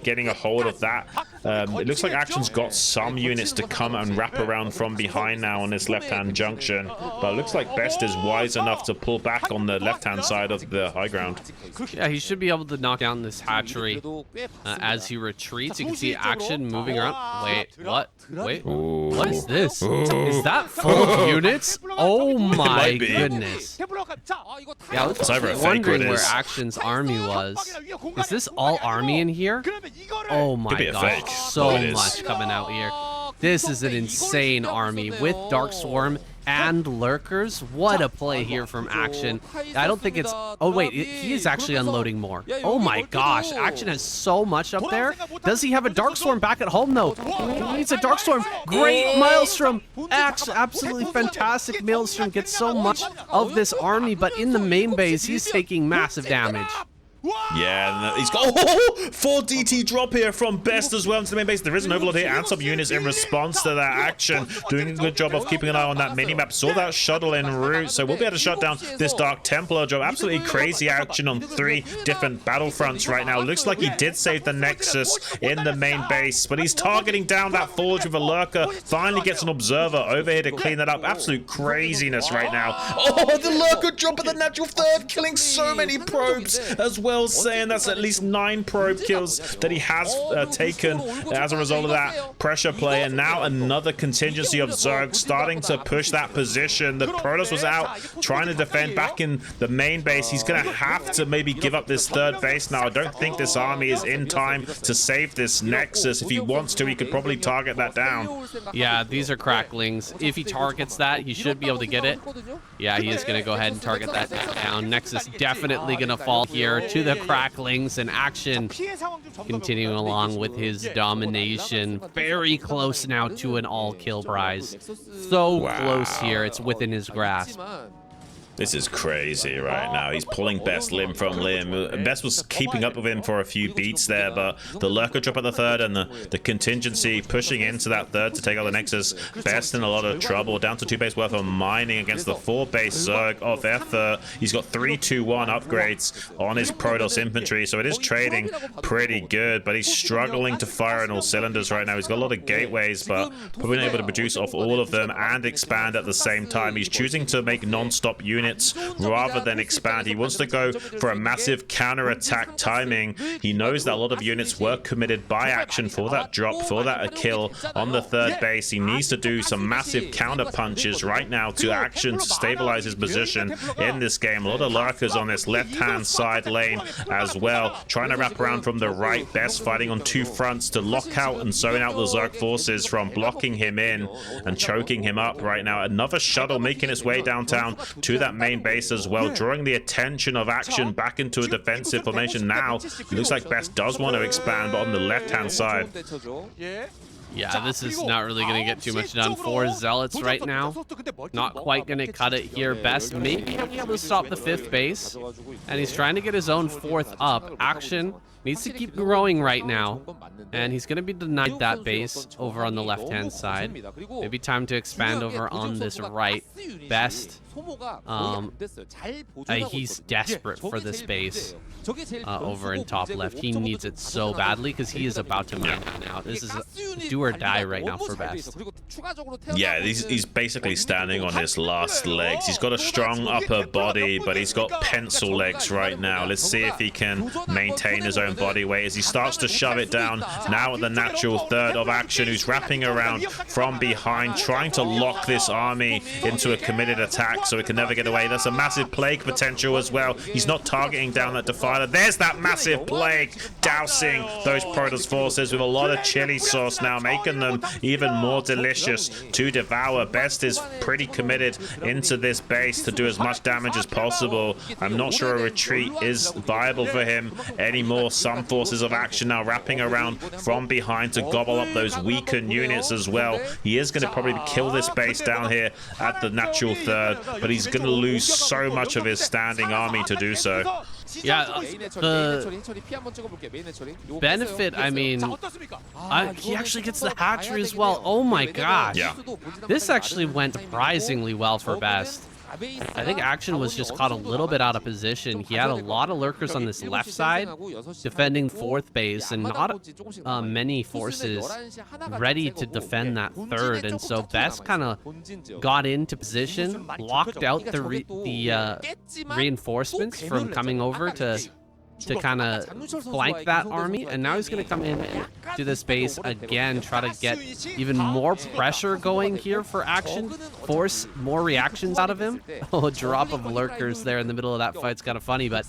getting a hold of that. It looks like Action's got some units to come and wrap around from behind now on this left-hand junction, but it looks like Best is wise enough to pull back on the left-hand side of the high ground. Yeah, he should be able to knock down this hatchery as he retreats. You can see Action moving around. Wait, what? Wait, what is this? Is that full of units? Oh my goodness. Yeah, I was wondering where Action's army was. Is this all army in here? Oh my gosh, so much coming out here. This is an insane army with Dark Swarm and Lurkers. What a play here from Action. I don't think it's... Oh, wait. He is actually unloading more. Oh, my gosh. Action has so much up there. Does he have a Dark Storm back at home, though? He needs a Dark Storm. Great Maelstrom. Absolutely fantastic. Maelstrom gets so much of this army, but in the main base, he's taking massive damage. Yeah, and he's got 4 DT drop here from Best as well into the main base. There is an overload here and some units in response to that Action. Doing a good job of keeping an eye on that minimap. Saw that shuttle en route, so we'll be able to shut down this Dark Templar job. Absolutely crazy action on 3 different battlefronts right now. Looks like he did save the Nexus in the main base, but he's targeting down that Forge with a Lurker. Finally gets an Observer over here to clean that up. Absolute craziness right now. Oh, the Lurker drop at the natural third, killing so many probes as well, saying that's at least 9 probe kills that he has taken as a result of that pressure play. And now another contingency of Zerg starting to push that position. The Protoss was out trying to defend back in the main base. He's gonna have to maybe give up this third base now. I don't think this army is in time to save this Nexus. If he wants to, he could probably target that down. Yeah, these are cracklings. If he targets that, he should be able to get it. Yeah, he is gonna go ahead and target that down. Nexus definitely gonna fall here to the cracklings, and Action continuing along with his domination. Very close now to an all-kill prize. So close here, it's within his grasp. This is crazy right now. He's pulling Best limb from limb. Best was keeping up with him for a few beats there, but the Lurker drop at the third and the contingency pushing into that third to take out the Nexus. Best in a lot of trouble. Down to 2 base worth of mining against the 4 base Zerg of effort. He's got 3-2-1 upgrades on his Protoss infantry, so it is trading pretty good, but he's struggling to fire on all cylinders right now. He's got a lot of gateways, but probably not able to produce off all of them and expand at the same time. He's choosing to make non-stop units rather than expand. He wants to go for a massive counter-attack timing. He knows that a lot of units were committed by Action for that drop, for that kill on the third base. He needs to do some massive counter punches right now to Action to stabilize his position in this game. A lot of Lurkers on this left-hand side lane as well, trying to wrap around from the right. Best fighting on 2 fronts to lock out and zone out the Zerg forces from blocking him in and choking him up right now. Another shuttle making its way downtown to that main base as well, drawing the attention of Action back into a defensive formation. Now it looks like Best does want to expand, but on the left hand side. Yeah, this is not really going to get too much done for Zealots right now. Not quite going to cut it here. Best maybe he'll be able to stop the 5th base. And he's trying to get his own 4th up. Action needs to keep growing right now. And he's going to be denied that base over on the left-hand side. Maybe time to expand over on this right. Best. He's desperate for this base over in top left. He needs it so badly because he is about to mine that now. This is a do or die right now for Best. Yeah, he's basically standing on his last legs. He's got a strong upper body, but he's got pencil legs right now. Let's see if he can maintain his own body weight as he starts to shove it down. Now at the natural 3rd of Action, who's wrapping around from behind, trying to lock this army into a committed attack so it can never get away. That's a massive plague potential as well. He's not targeting down that Defiler. There's that massive plague dousing those Protoss forces with a lot of chili sauce now, making them even more delicious to devour. Best is pretty committed into this base to do as much damage as possible. I'm not sure a retreat is viable for him anymore. Some forces of Action now wrapping around from behind to gobble up those weakened units as well. He is going to probably kill this base down here at the natural 3rd, but he's going to lose so much of his standing army to do so. Yeah, the benefit, I mean, he actually gets the hatchery as well. Oh my gosh. Yeah. This actually went surprisingly well for Best. I think Action was just caught a little bit out of position. He had a lot of lurkers on this left side defending 4th base and not many forces ready to defend that 3rd. And so Best kind of got into position, blocked out the reinforcements from coming over to kind of flank that army, and now he's going to come in to this base again, try to get even more pressure going here for Action, force more reactions out of him. Oh, a drop of lurkers there in the middle of that fight's kind of funny, but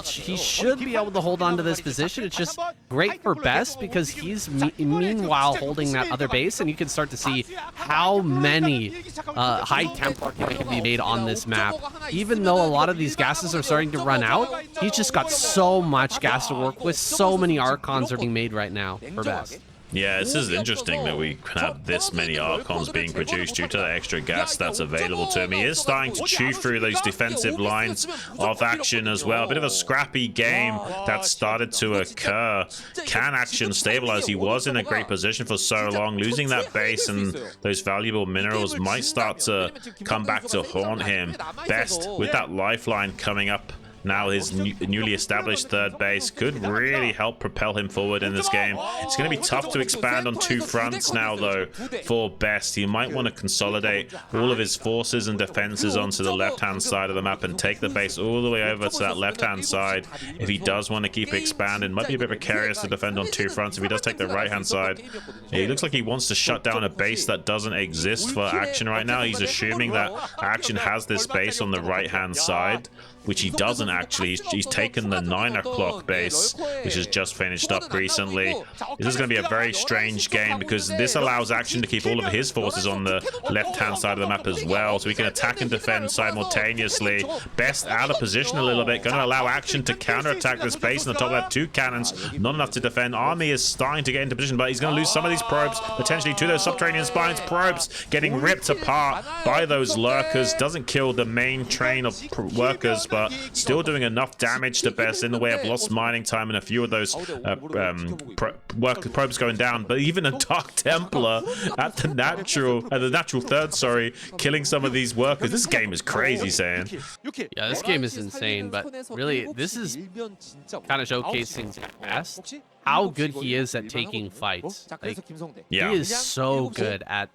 he should be able to hold on to this position. It's just great for Best because he's meanwhile holding that other base, and you can start to see how many high Templar can be made on this map. Even though a lot of these gases are starting to run out, he's just got so much gas to work with. So many Archons are being made right now for Best. Yeah, this is interesting that we have this many Archons being produced due to the extra gas that's available to him. He is starting to chew through those defensive lines of Action as well. A bit of a scrappy game that started to occur. Can Action stabilize? He was in a great position for so long. Losing that base and those valuable minerals might start to come back to haunt him. Best with that lifeline coming up. Now his newly established 3rd base could really help propel him forward in this game. It's going to be tough to expand on 2 fronts now, though, for Best. He might want to consolidate all of his forces and defenses onto the left-hand side of the map and take the base all the way over to that left-hand side. If he does want to keep expanding, might be a bit precarious to defend on 2 fronts. If he does take the right-hand side, he looks like he wants to shut down a base that doesn't exist for Action right now. He's assuming that Action has this base on the right-hand side, which he doesn't actually. He's taken the 9 o'clock base, which has just finished up recently. This is going to be a very strange game because this allows Action to keep all of his forces on the left-hand side of the map as well, so he can attack and defend simultaneously. Best out of position a little bit, going to allow Action to counterattack this base on the top of that. 2 cannons, not enough to defend. Army is starting to get into position, but he's going to lose some of these probes, potentially to those subterranean spines. Probes getting ripped apart by those lurkers. Doesn't kill the main train of workers, but still doing enough damage to Best in the way of lost mining time and a few of those probes going down. But even a Dark Templar at the natural 3rd, sorry, killing some of these workers. This game is crazy, saying. Yeah, this game is insane, but really, this is kind of showcasing Best how good he is at taking fights. Like, yeah. He is so good at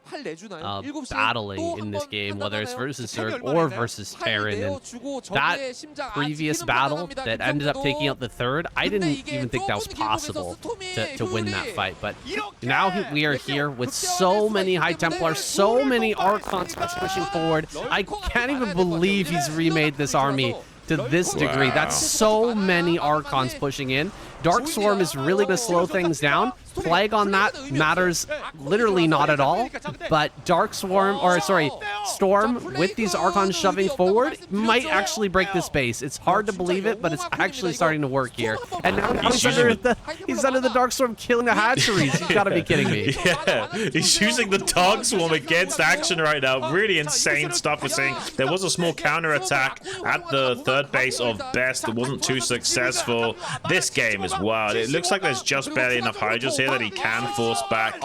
battling in this game, whether it's versus Zerg or versus Terran. And that previous battle that ended up taking out the 3rd, I didn't even think that was possible to win that fight. But now we are here with so many High Templars, so many Archons pushing forward. I can't even believe he's remade this army to this degree. That's so many Archons pushing in. Dark Swarm is really going to slow things down. Plague on that matters literally not at all. But Dark Swarm, or sorry, Storm with these Archons shoving forward might actually break this base. It's hard to believe it, but it's actually starting to work here. And now he's under the Darkstorm killing the hatcheries. You gotta be kidding me. Yeah, he's using the Darkswarm against Action right now. Really insane stuff we're seeing. There was a small counter attack at the third base of Best. It wasn't too successful. This game is wild. It looks like there's just barely enough Hydras here that he can force back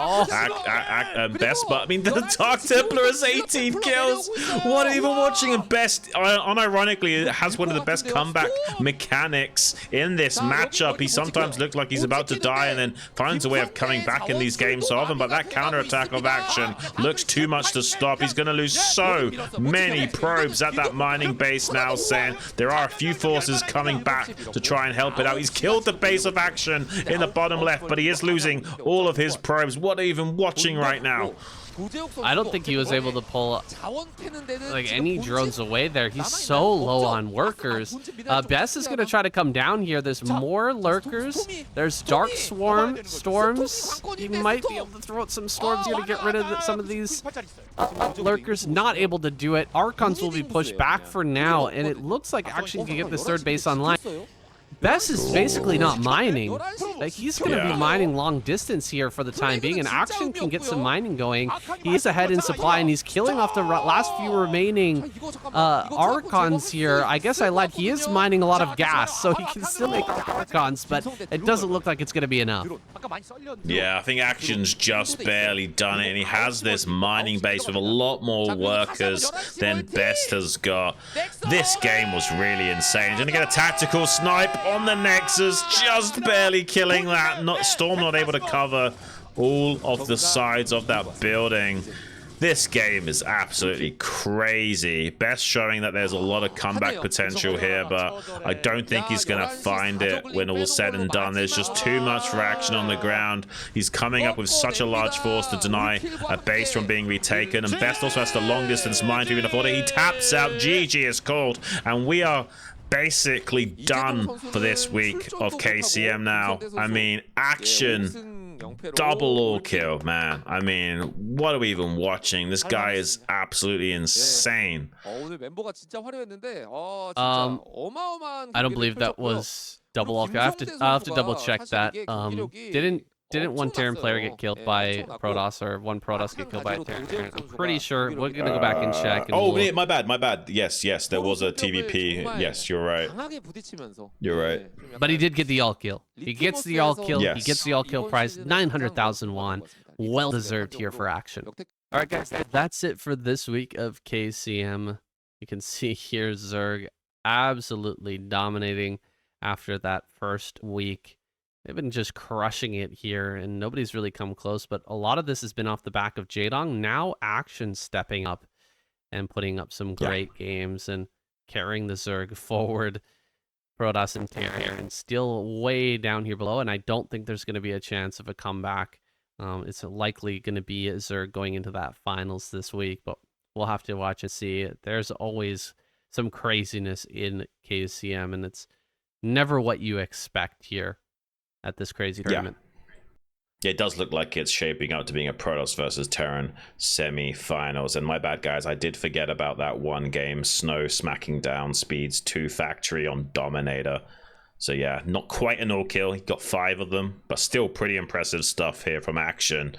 Best. But I mean, the Dark Templar has 18 kills. What even watching? And Best, unironically, has one of the best comeback mechanics in this matchup. He sometimes looks like he's about to die and then finds a way of coming back in these games so often, but that counter attack of Action looks too much to stop. He's going to lose so many probes at that mining base now, saying there are a few forces coming back to try and help it out. He's killed the base of Action in the bottom left, but he is losing all of his probes. What are you even watching right now? I don't think he was able to pull like any drones away there. He's so low on workers. Best is going to try to come down here. There's more lurkers. There's Dark Storms. He might be able to throw out some storms here to get rid of some of these lurkers. Not able to do it. Archons will be pushed back for now, and it looks like Action can get this third base online. Best is basically not mining. Like, he's going to be mining long distance here for the time being, and Action can get some mining going. He is ahead in supply, and he's killing off the last few remaining Archons here. I guess I lied. He is mining a lot of gas, so he can still make Archons, but it doesn't look like it's going to be enough. Yeah, I think Action's just barely done it, and he has this mining base with a lot more workers than Best has got. This game was really insane. He's going to get a tactical snipe on the Nexus, just barely killing that. Storm not able to cover all of the sides of that building. This game is absolutely crazy. Best showing that there's a lot of comeback potential here, but I don't think he's going to find it when all's said and done. There's just too much for Action on the ground. He's coming up with such a large force to deny a base from being retaken, and Best also has the long distance mine to even afford it. He taps out. GG is called, and we are basically done for this week of KCM now. I mean, Action double all kill, man. I mean, what are we even watching? This guy is absolutely insane. I don't believe that was double all kill. I'll have to double check that. Didn't one Terran player get killed by Protoss, or one Protoss get killed by a Terran? I'm pretty sure. We're gonna go back and check. And my bad. Yes, there was a TVP. Yes, you're right. You're right. But he did get the all kill. He gets the all kill. Yes. He gets the all kill prize. 900,000 won. Well deserved here for Action. All right, guys, that's it for this week of KCM. You can see here Zerg absolutely dominating after that first week. They've been just crushing it here, and nobody's really come close, but a lot of this has been off the back of Jaedong. Now Action stepping up and putting up some great games and carrying the Zerg forward. Protoss and Terran still way down here below, and I don't think there's going to be a chance of a comeback. It's likely going to be Zerg going into that finals this week, but we'll have to watch and see. There's always some craziness in KCM, and it's never what you expect here at this crazy tournament. Yeah, it does look like it's shaping up to being a Protoss versus Terran semi-finals. And my bad, guys, I did forget about that one game, Snow smacking down Speed's 2 factory on Dominator. So yeah, not quite an all-kill. He got 5 of them, but still pretty impressive stuff here from Action.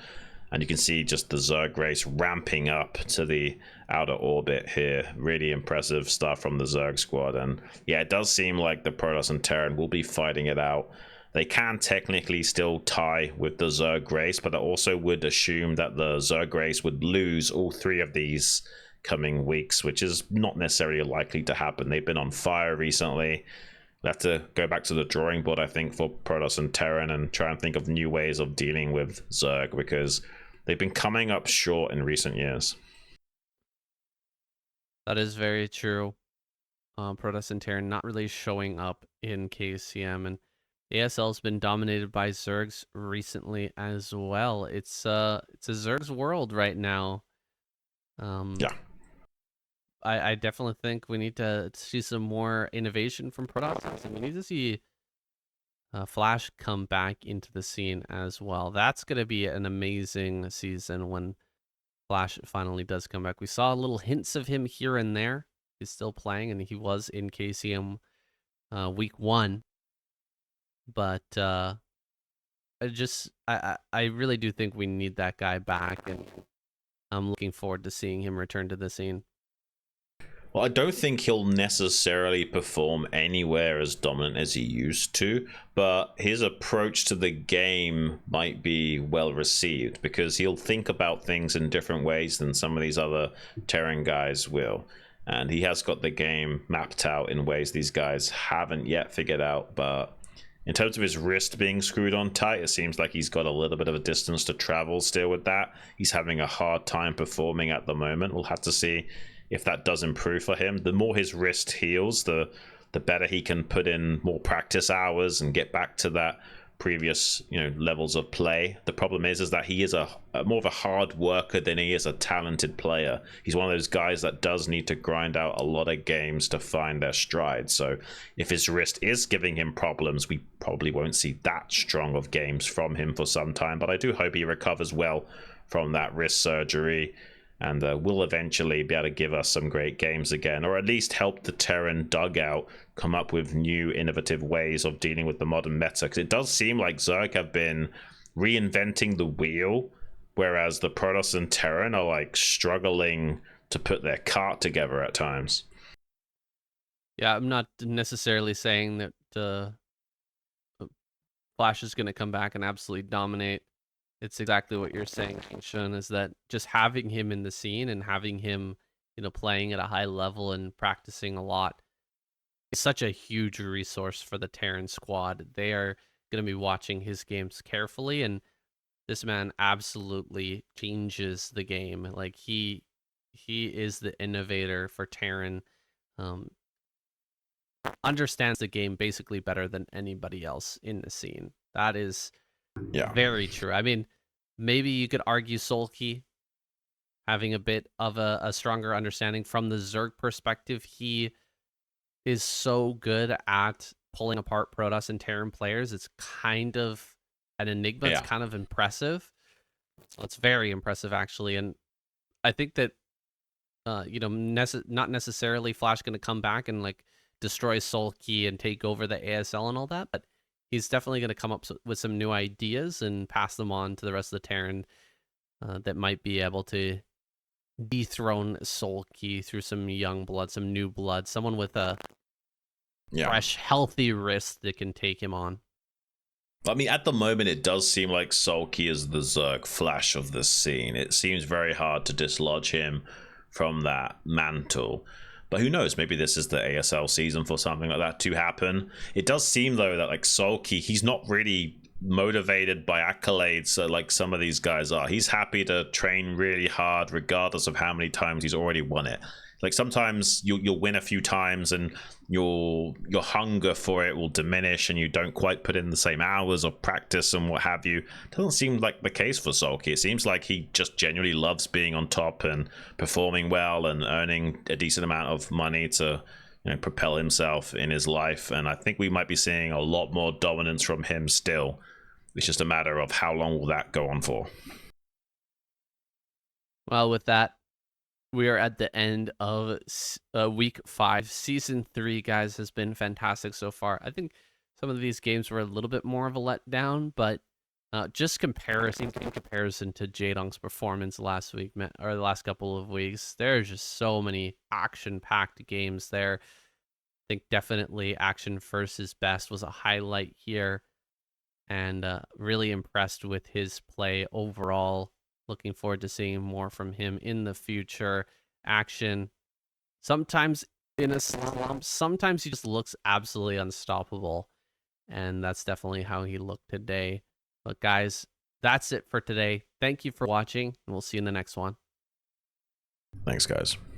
And you can see just the Zerg race ramping up to the outer orbit here. Really impressive stuff from the Zerg squad. And yeah, it does seem like the Protoss and Terran will be fighting it out. They can technically still tie with the Zerg race, but I also would assume that the Zerg race would lose all 3 of these coming weeks, which is not necessarily likely to happen. They've been on fire recently. We'll have to go back to the drawing board, I think, for Protoss and Terran and try and think of new ways of dealing with Zerg, because they've been coming up short in recent years. That is very true. Protoss and Terran not really showing up in KCM, and ASL's been dominated by Zergs recently as well. It's a Zerg's world right now. I definitely think we need to see some more innovation from Protoss. We need to see Flash come back into the scene as well. That's going to be an amazing season when Flash finally does come back. We saw little hints of him here and there. He's still playing, and he was in KCM week 1. But I really do think we need that guy back, and I'm looking forward to seeing him return to the scene. Well, I don't think he'll necessarily perform anywhere as dominant as he used to, but his approach to the game might be well received because he'll think about things in different ways than some of these other Terran guys will. And he has got the game mapped out in ways these guys haven't yet figured out. But in terms of his wrist being screwed on tight, it seems like he's got a little bit of a distance to travel still with that. He's having a hard time performing at the moment. We'll have to see if that does improve for him. The more his wrist heals, the better he can put in more practice hours and get back to that previous levels of play. The problem is that he is a more of a hard worker than he is a talented player. He's one of those guys that does need to grind out a lot of games to find their stride. So if his wrist is giving him problems, we probably won't see that strong of games from him for some time. But I do hope he recovers well from that wrist surgery and will eventually be able to give us some great games again, or at least help the Terran dugout come up with new innovative ways of dealing with the modern meta. Because it does seem like Zerg have been reinventing the wheel, whereas the Protoss and Terran are like struggling to put their cart together at times. Yeah, I'm not necessarily saying that Flash is going to come back and absolutely dominate. It's exactly what you're saying, Shun, is that just having him in the scene and having him, playing at a high level and practicing a lot is such a huge resource for the Terran squad. They are going to be watching his games carefully, and this man absolutely changes the game. Like he is the innovator for Terran. Understands the game basically better than anybody else in the scene. That is very true. I mean, maybe you could argue Sulky having a bit of a stronger understanding from the Zerg perspective. He is so good at pulling apart Protoss and Terran players. It's kind of an enigma. It's kind of impressive. It's very impressive, actually. And I think that, not necessarily Flash going to come back and like destroy Sulky and take over the ASL and all that, but he's definitely going to come up with some new ideas and pass them on to the rest of the Terran that might be able to dethrone Sulky through some young blood, some new blood, someone with a fresh, healthy wrist that can take him on. I mean, at the moment, it does seem like Sulky is the Zerg Flash of the scene. It seems very hard to dislodge him from that mantle. But who knows? Maybe this is the ASL season for something like that to happen. It does seem, though, that like Sulky, he's not really motivated by accolades like some of these guys are. He's happy to train really hard regardless of how many times he's already won it. Like sometimes you'll win a few times and your hunger for it will diminish and you don't quite put in the same hours of practice and what have you. Doesn't seem like the case for Sulky. It seems like he just genuinely loves being on top and performing well and earning a decent amount of money to propel himself in his life. And I think we might be seeing a lot more dominance from him still. It's just a matter of how long will that go on for. Well, with that, we are at the end of week 5. Season 3, guys, has been fantastic so far. I think some of these games were a little bit more of a letdown, but just in comparison to Jaedong's performance last week, or the last couple of weeks, there's just so many action-packed games there. I think definitely Action versus Best was a highlight here, and really impressed with his play overall. Looking forward to seeing more from him in the future. Action, sometimes in a slump, sometimes he just looks absolutely unstoppable. And that's definitely how he looked today. But guys, that's it for today. Thank you for watching, and we'll see you in the next one. Thanks, guys.